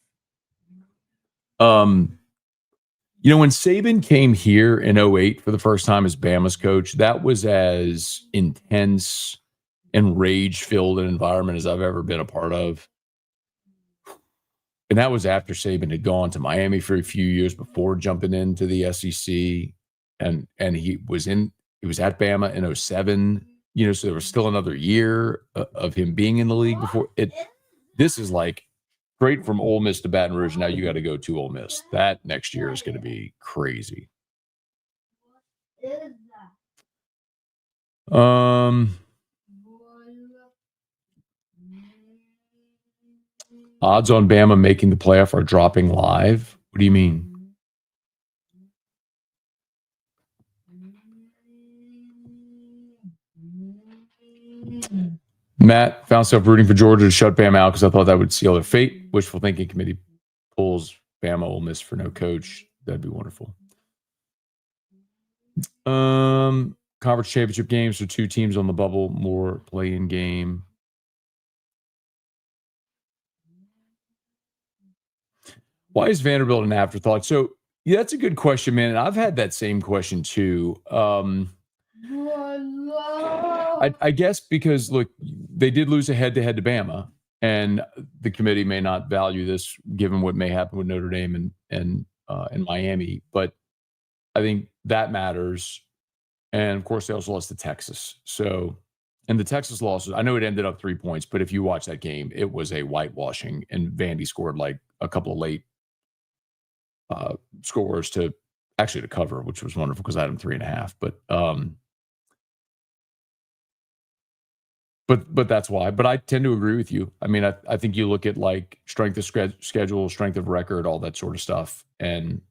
When Saban came here in 2008 for the first time as Bama's coach, that was as intense and rage-filled an environment as I've ever been a part of. And that was after Saban had gone to Miami for a few years before jumping into the SEC. And he was at Bama in 2007. So there was still another year of him being in the league before it. This is like great from Ole Miss to Baton Rouge. Now you got to go to Ole Miss. That next year is going to be crazy. Odds on Bama making the playoff are dropping live. What do you mean? Matt found himself rooting for Georgia to shut Bama out because I thought that would seal their fate. Wishful thinking committee polls Bama, Ole Miss for no coach. That'd be wonderful. Conference championship games, so 2 teams on the bubble, more play-in game. Why is Vanderbilt an afterthought? So, yeah, that's a good question, man. And I've had that same question too. I guess because, look, they did lose a head-to-head to Bama, and the committee may not value this given what may happen with Notre Dame and Miami. But I think that matters. And, of course, they also lost to Texas. So, and the Texas losses, I know it ended up 3 points, but if you watch that game, it was a whitewashing, and Vandy scored like a couple of late scores to cover, which was wonderful because I had them 3.5. But that's why. But I tend to agree with you. I mean, I think you look at like strength of schedule, strength of record, all that sort of stuff, and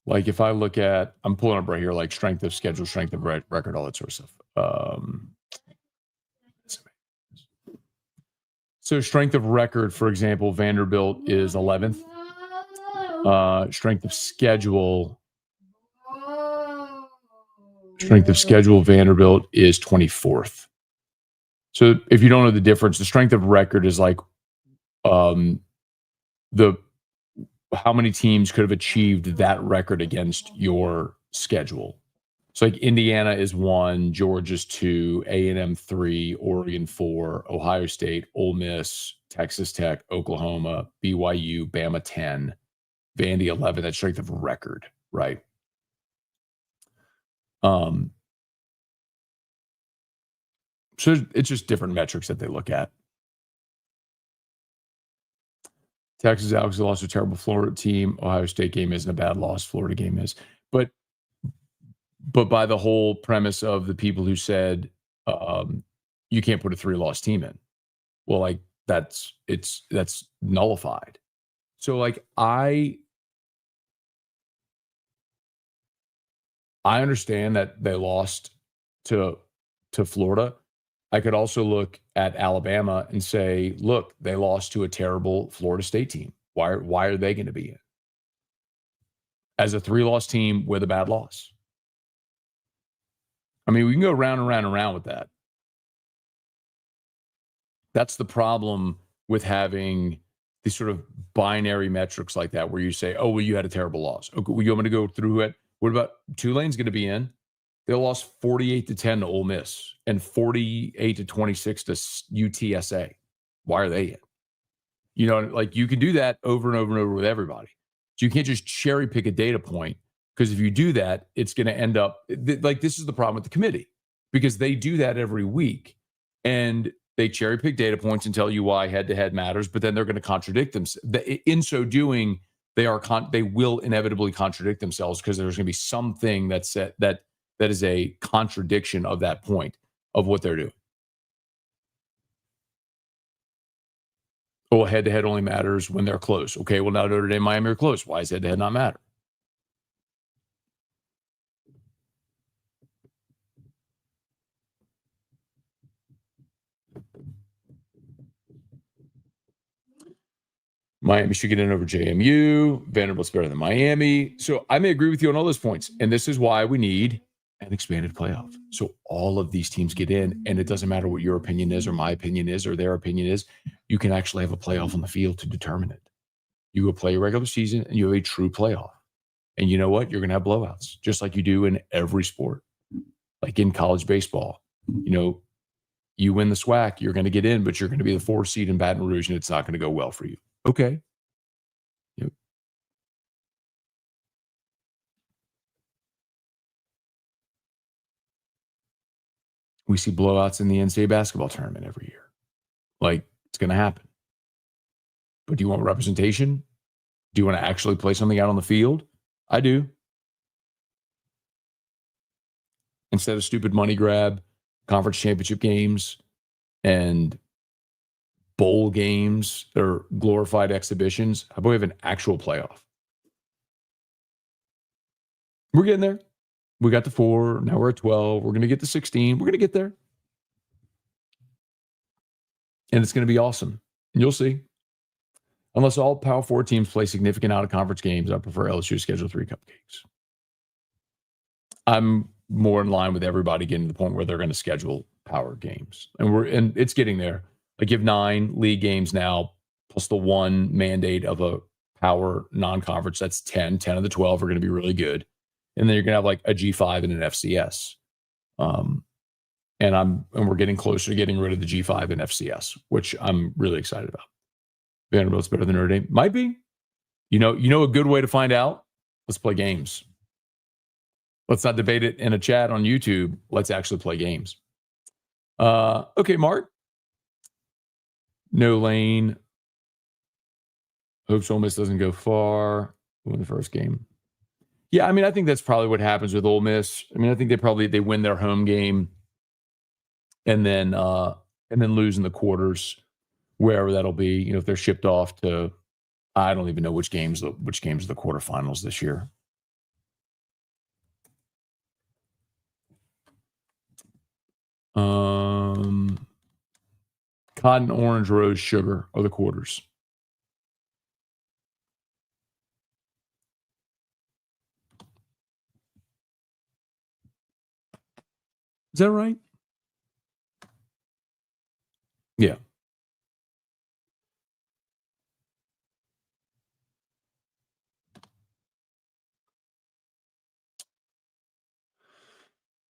like if I look at, I'm pulling up right here, like strength of schedule, strength of record, all that sort of stuff. So strength of record, for example, Vanderbilt is 11th. Strength of schedule, Vanderbilt is 24th. So if you don't know the difference, the strength of record is like the how many teams could have achieved that record against your schedule. So like Indiana is 1, Georgia's 2, A&M 3, Oregon 4, Ohio State, Ole Miss, Texas Tech, Oklahoma, BYU, Bama 10, Vandy 11. That's strength of record, right? So it's just different metrics that they look at. Texas obviously lost to a terrible Florida team. Ohio State game isn't a bad loss. Florida game is. But by the whole premise of the people who said you can't put a 3-loss team in. Well, like that's nullified. So like I understand that they lost to Florida. I could also look at Alabama and say, look, they lost to a terrible Florida State team. Why are they going to be in? As a 3-loss team with a bad loss. I mean, we can go round and round and round with that. That's the problem with having these sort of binary metrics like that, where you say, oh, well, you had a terrible loss. Okay, well, you want me to go through it? What about Tulane's going to be in? They lost 48-10 to Ole Miss and 48-26 to UTSA. Why are they in? You know, like you can do that over and over and over with everybody. So you can't just cherry pick a data point, because if you do that, it's going to end up like this is the problem with the committee, because they do that every week and they cherry pick data points and tell you why head-to-head matters, but then they're going to contradict them. In so doing, they will inevitably contradict themselves, because there's going to be something that is a contradiction of that point of what they're doing. Oh, head-to-head only matters when they're close. Okay, well, now Notre Dame, Miami are close. Why does head-to-head not matter? Miami should get in over JMU. Vanderbilt's better than Miami. So I may agree with you on all those points. And this is why we need an expanded playoff. So all of these teams get in, and it doesn't matter what your opinion is or my opinion is or their opinion is. You can actually have a playoff on the field to determine it. You go play a regular season and you have a true playoff. And you know what? You're going to have blowouts, just like you do in every sport. Like in college baseball, you know, you win the SWAC, you're going to get in, but you're going to be the 4th seed in Baton Rouge, and it's not going to go well for you. Okay. Yep. We see blowouts in the NCAA basketball tournament every year. Like, it's going to happen. But do you want representation? Do you want to actually play something out on the field? I do. Instead of stupid money grab, conference championship games, and bowl games or glorified exhibitions. How about we have an actual playoff? We're getting there. We got to 4. Now we're at 12. We're going to get to 16. We're going to get there. And it's going to be awesome. You'll see. Unless all Power 4 teams play significant out-of-conference games, I prefer LSU to schedule 3 cupcakes. I'm more in line with everybody getting to the point where they're going to schedule power games. And it's getting there. Like you have 9 league games now, plus the 1 mandate of a power non-conference. That's 10. 10 of the 12 are going to be really good. And then you're going to have like a G5 and an FCS. And we're getting closer to getting rid of the G5 and FCS, which I'm really excited about. Vanderbilt's better than Notre Dame. Might be. You know a good way to find out? Let's play games. Let's not debate it in a chat on YouTube. Let's actually play games. Okay, Mark. No lane. Hopes Ole Miss doesn't go far. Win the first game. Yeah, I mean, I think that's probably what happens with Ole Miss. I mean, I think they win their home game and then lose in the quarters, wherever that'll be. You know, if they're shipped off to, I don't even know which games are the quarterfinals this year. Cotton, orange, rose, sugar are the quarters. Is that right? Yeah.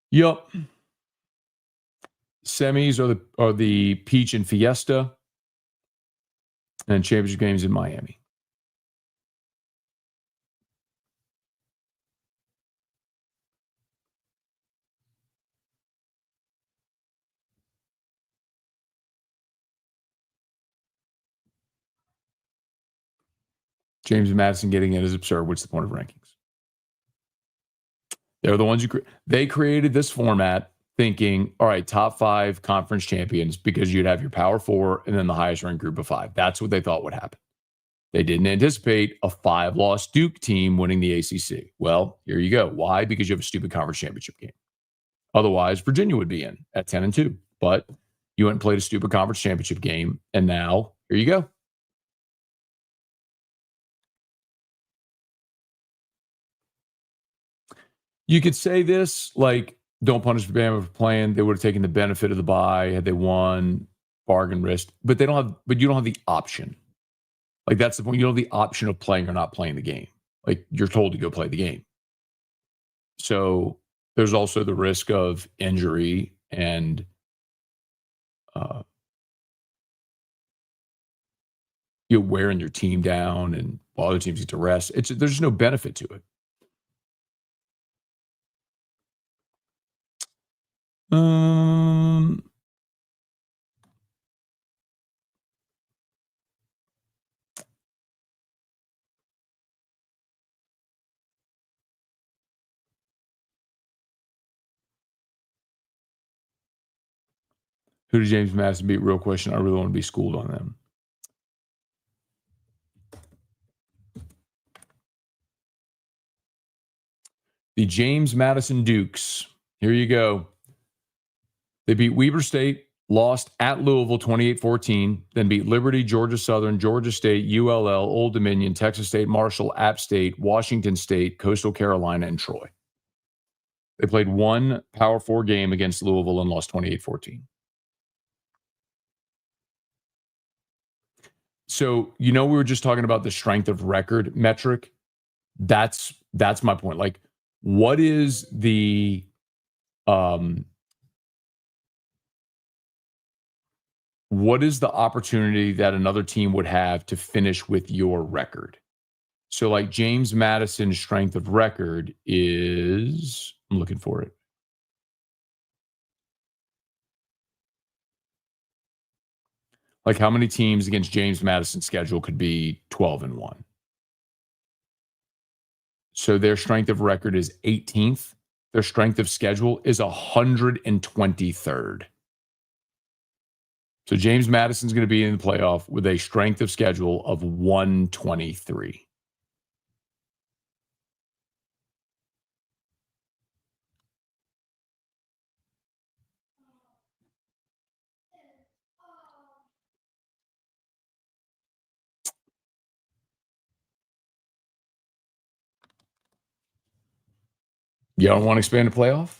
Yep. Semis are the Peach and Fiesta, and championship games in Miami. James Madison getting in is absurd. What's the point of rankings? They're the ones they created this format thinking, all right, top 5 conference champions, because you'd have your Power 4 and then the highest ranked group of 5. That's what they thought would happen. They didn't anticipate a 5-loss Duke team winning the ACC. Well, here you go. Why? Because you have a stupid conference championship game. Otherwise, Virginia would be in at 10-2. But you went and played a stupid conference championship game, and now here you go. You could say this, like, don't punish Bama for playing. They would have taken the benefit of the bye had they won, bargain risk. But you don't have the option. Like, that's the point. You don't have the option of playing or not playing the game. Like, you're told to go play the game. So there's also the risk of injury and you're wearing your team down and while other teams get to rest. There's no benefit to it. Who did James Madison beat? Real question. I really want to be schooled on them. The James Madison Dukes. Here you go. They beat Weber State, lost at Louisville 28-14, then beat Liberty, Georgia Southern, Georgia State, ULL, Old Dominion, Texas State, Marshall, App State, Washington State, Coastal Carolina, and Troy. They played one Power 4 game against Louisville and lost 28-14. So, we were just talking about the strength of record metric. That's my point. Like, what is the opportunity that another team would have to finish with your record? So, like, James Madison's strength of record is, I'm looking for it. Like, how many teams against James Madison's schedule could be 12-1? So their strength of record is 18th. Their strength of schedule is 123rd. So James Madison's going to be in the playoff with a strength of schedule of 123. You don't want to expand the playoff?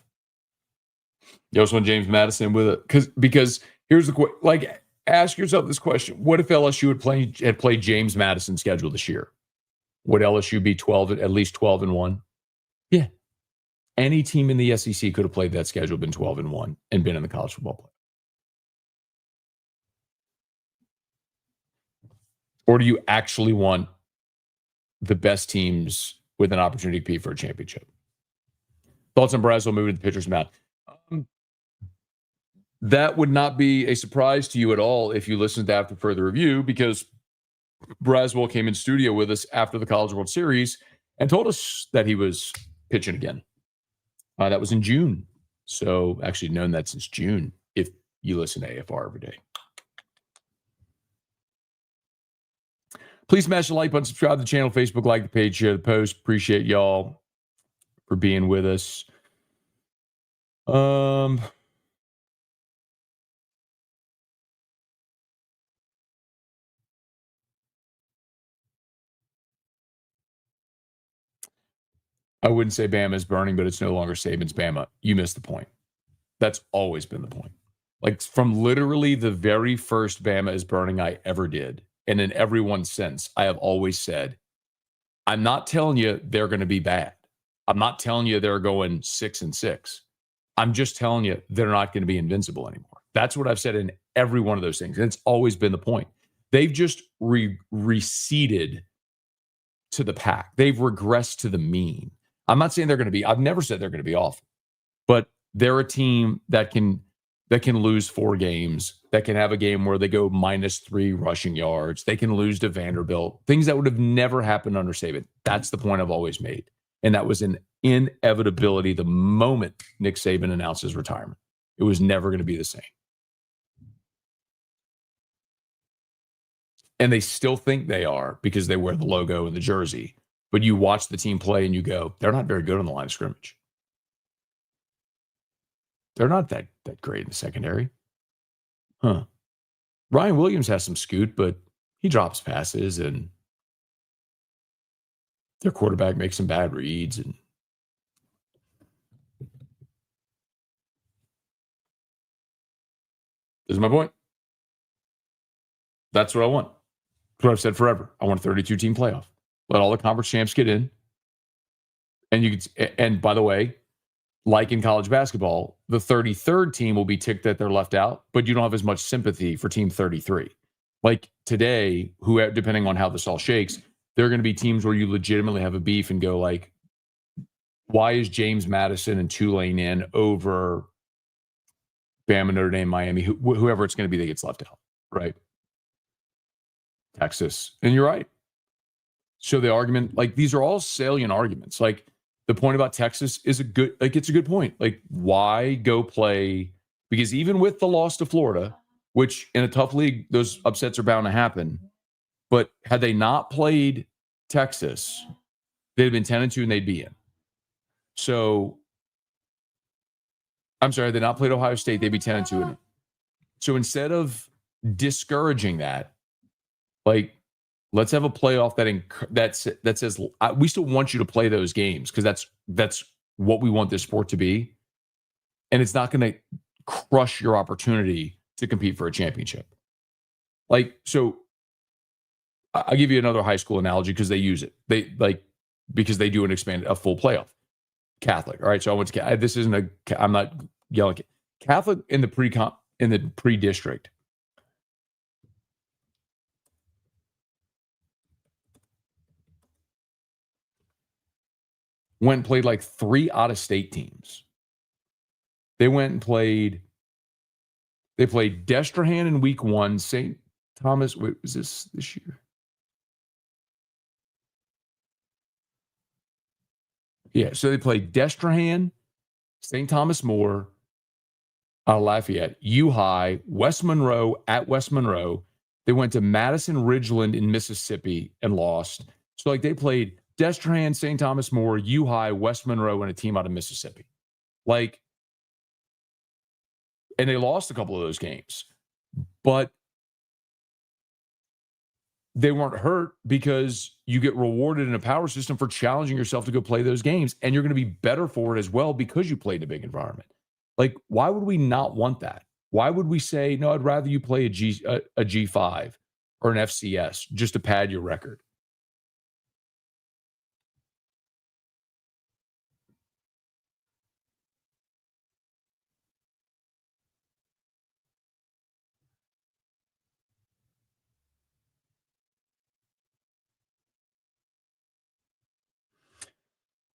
You also want James Madison with it? Because here's the question. Like, ask yourself this question. What if LSU had played James Madison's schedule this year? Would LSU be at least 12-1? Yeah. Any team in the SEC could have played that schedule, been 12-1, and been in the college football playoff. Or do you actually want the best teams with an opportunity to compete for a championship? Thoughts on Braswell moving to the pitcher's mound? That would not be a surprise to you at all if you listened to After Further Review, because Braswell came in studio with us after the College World Series and told us that he was pitching again. That was in June. So actually known that since June, if you listen to AFR every day. Please smash the like button, subscribe to the channel, Facebook, like the page, share the post. Appreciate y'all for being with us. I wouldn't say Bama is burning, but it's no longer Saban's Bama. You missed the point. That's always been the point. Like, from literally the very first Bama is burning I ever did, and in everyone's sense, I have always said, I'm not telling you they're going to be bad. I'm not telling you they're going 6-6. I'm just telling you they're not going to be invincible anymore. That's what I've said in every one of those things. And it's always been the point. They've just receded to the pack. They've regressed to the mean. I'm not saying they're going to be, I've never said they're going to be awful, but they're a team that can lose 4 games, that can have a game where they go -3 rushing yards. They can lose to Vanderbilt, things that would have never happened under Saban. That's the point I've always made. And that was an inevitability the moment Nick Saban announced his retirement. It was never going to be the same. And they still think they are because they wear the logo and the jersey. But you watch the team play and you go, they're not very good on the line of scrimmage. They're not that great in the secondary. Huh. Ryan Williams has some scoot, but he drops passes and their quarterback makes some bad reads. And this is my point. That's what I want. That's what I've said forever. I want a 32-team playoff. Let all the conference champs get in. And by the way, like in college basketball, the 33rd team will be ticked that they're left out, but you don't have as much sympathy for team 33. Like today, depending on how this all shakes, there are going to be teams where you legitimately have a beef and go like, why is James Madison and Tulane in over Bama, Notre Dame, Miami, whoever it's going to be that gets left out, right? Texas. And you're right. So the argument, like, these are all salient arguments. Like, the point about Texas is it's a good point. Like, why go play? Because even with the loss to Florida, which in a tough league, those upsets are bound to happen. But had they not played Texas, they'd have been 10-2 and they'd be in. So, I'm sorry, they not played Ohio State, they'd be 10-2. So instead of discouraging that, like, let's have a playoff that says we still want you to play those games because that's what we want this sport to be, and it's not going to crush your opportunity to compete for a championship. Like, so I'll give you another high school analogy because they use it. Because they do a full playoff. Catholic, all right. So I went to I'm not yelling. Catholic in the pre-district. Went and played like 3 out-of-state teams. They played Destrehan in week 1, St. Thomas. Wait, was this year? Yeah, so they played Destrehan, St. Thomas More, Lafayette, U-High, West Monroe at West Monroe. They went to Madison Ridgeland in Mississippi and lost. So, like, they played Destrehan, St. Thomas More, U-High, West Monroe, and a team out of Mississippi. Like, and they lost a couple of those games. But they weren't hurt because you get rewarded in a power system for challenging yourself to go play those games. And you're going to be better for it as well because you played in a big environment. Like, why would we not want that? Why would we say, no, I'd rather you play a G5 or an FCS just to pad your record?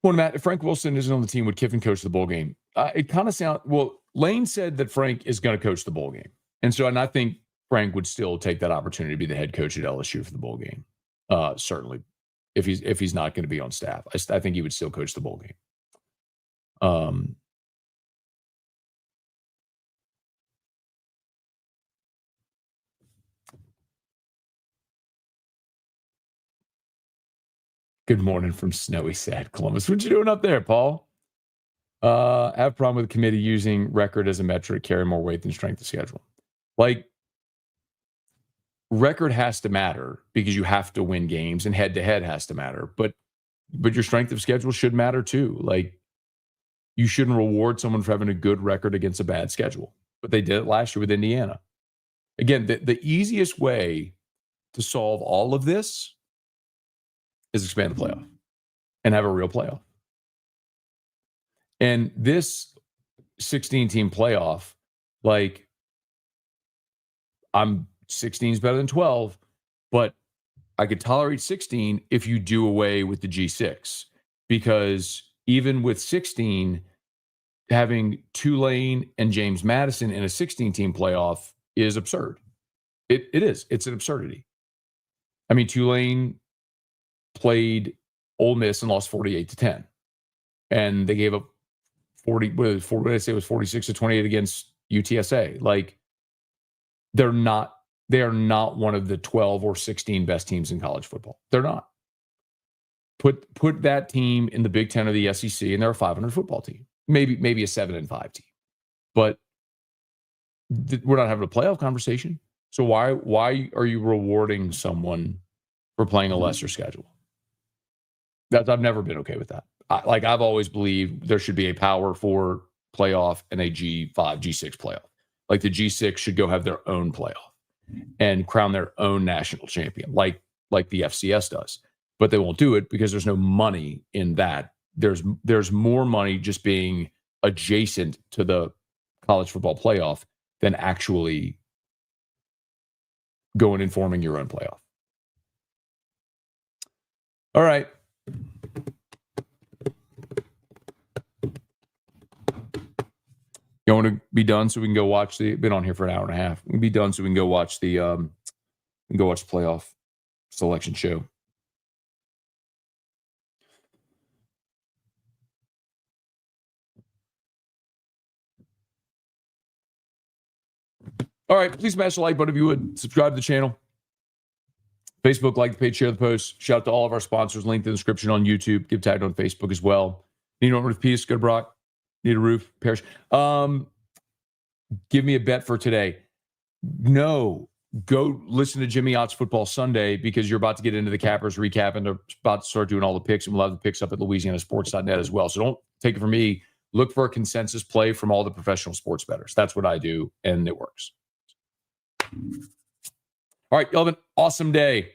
Well, Matt, if Frank Wilson isn't on the team, would Kiffin coach the bowl game? It kind of sounds, well, Lane said that Frank is going to coach the bowl game. And I think Frank would still take that opportunity to be the head coach at LSU for the bowl game. Certainly, if he's not going to be on staff, I think he would still coach the bowl game. Good morning from snowy, sad Columbus. What you doing up there, Paul? Have a problem with the committee using record as a metric, carry more weight than strength of schedule. Like, record has to matter because you have to win games, and head-to-head has to matter. But your strength of schedule should matter too. Like, you shouldn't reward someone for having a good record against a bad schedule. But they did it last year with Indiana. Again, the easiest way to solve all of this is expand the playoff and have a real playoff. And this 16-team playoff, like, 16 is better than 12, but I could tolerate 16 if you do away with the G6. Because even with 16, having Tulane and James Madison in a 16-team playoff is absurd. It is. It's an absurdity. I mean, Tulane played Ole Miss and lost 48-10. And they gave up 40, what did I say? It was 46-28 against UTSA. Like, they are not one of the 12 or 16 best teams in college football. They're not. Put that team in the Big Ten or the SEC, and they're a 500 football team. Maybe a 7-5 team. But we're not having a playoff conversation. So why are you rewarding someone for playing a lesser schedule? I've never been okay with that. I've always believed there should be a Power 4 playoff and a G5, G6 playoff. Like, the G6 should go have their own playoff and crown their own national champion, like the FCS does. But they won't do it because there's no money in that. There's more money just being adjacent to the college football playoff than actually going and forming your own playoff. All right. You want to be done so we can go watch been on here for an hour and a half. We can be done so we can go watch the playoff selection show. All right, please smash the like button if you would. Subscribe to the channel. Facebook, like the page, share the post. Shout out to all of our sponsors. Link in the description on YouTube. Give tagged on Facebook as well. Need a roof piece? Go to Brock. Need a roof? Parish. Give me a bet for today. No. Go listen to Jimmy Ott's Football Sunday, because you're about to get into the Cappers recap and they're about to start doing all the picks, and we'll have the picks up at LouisianaSports.net as well. So don't take it from me. Look for a consensus play from all the professional sports bettors. That's what I do, and it works. All right, y'all have an awesome day.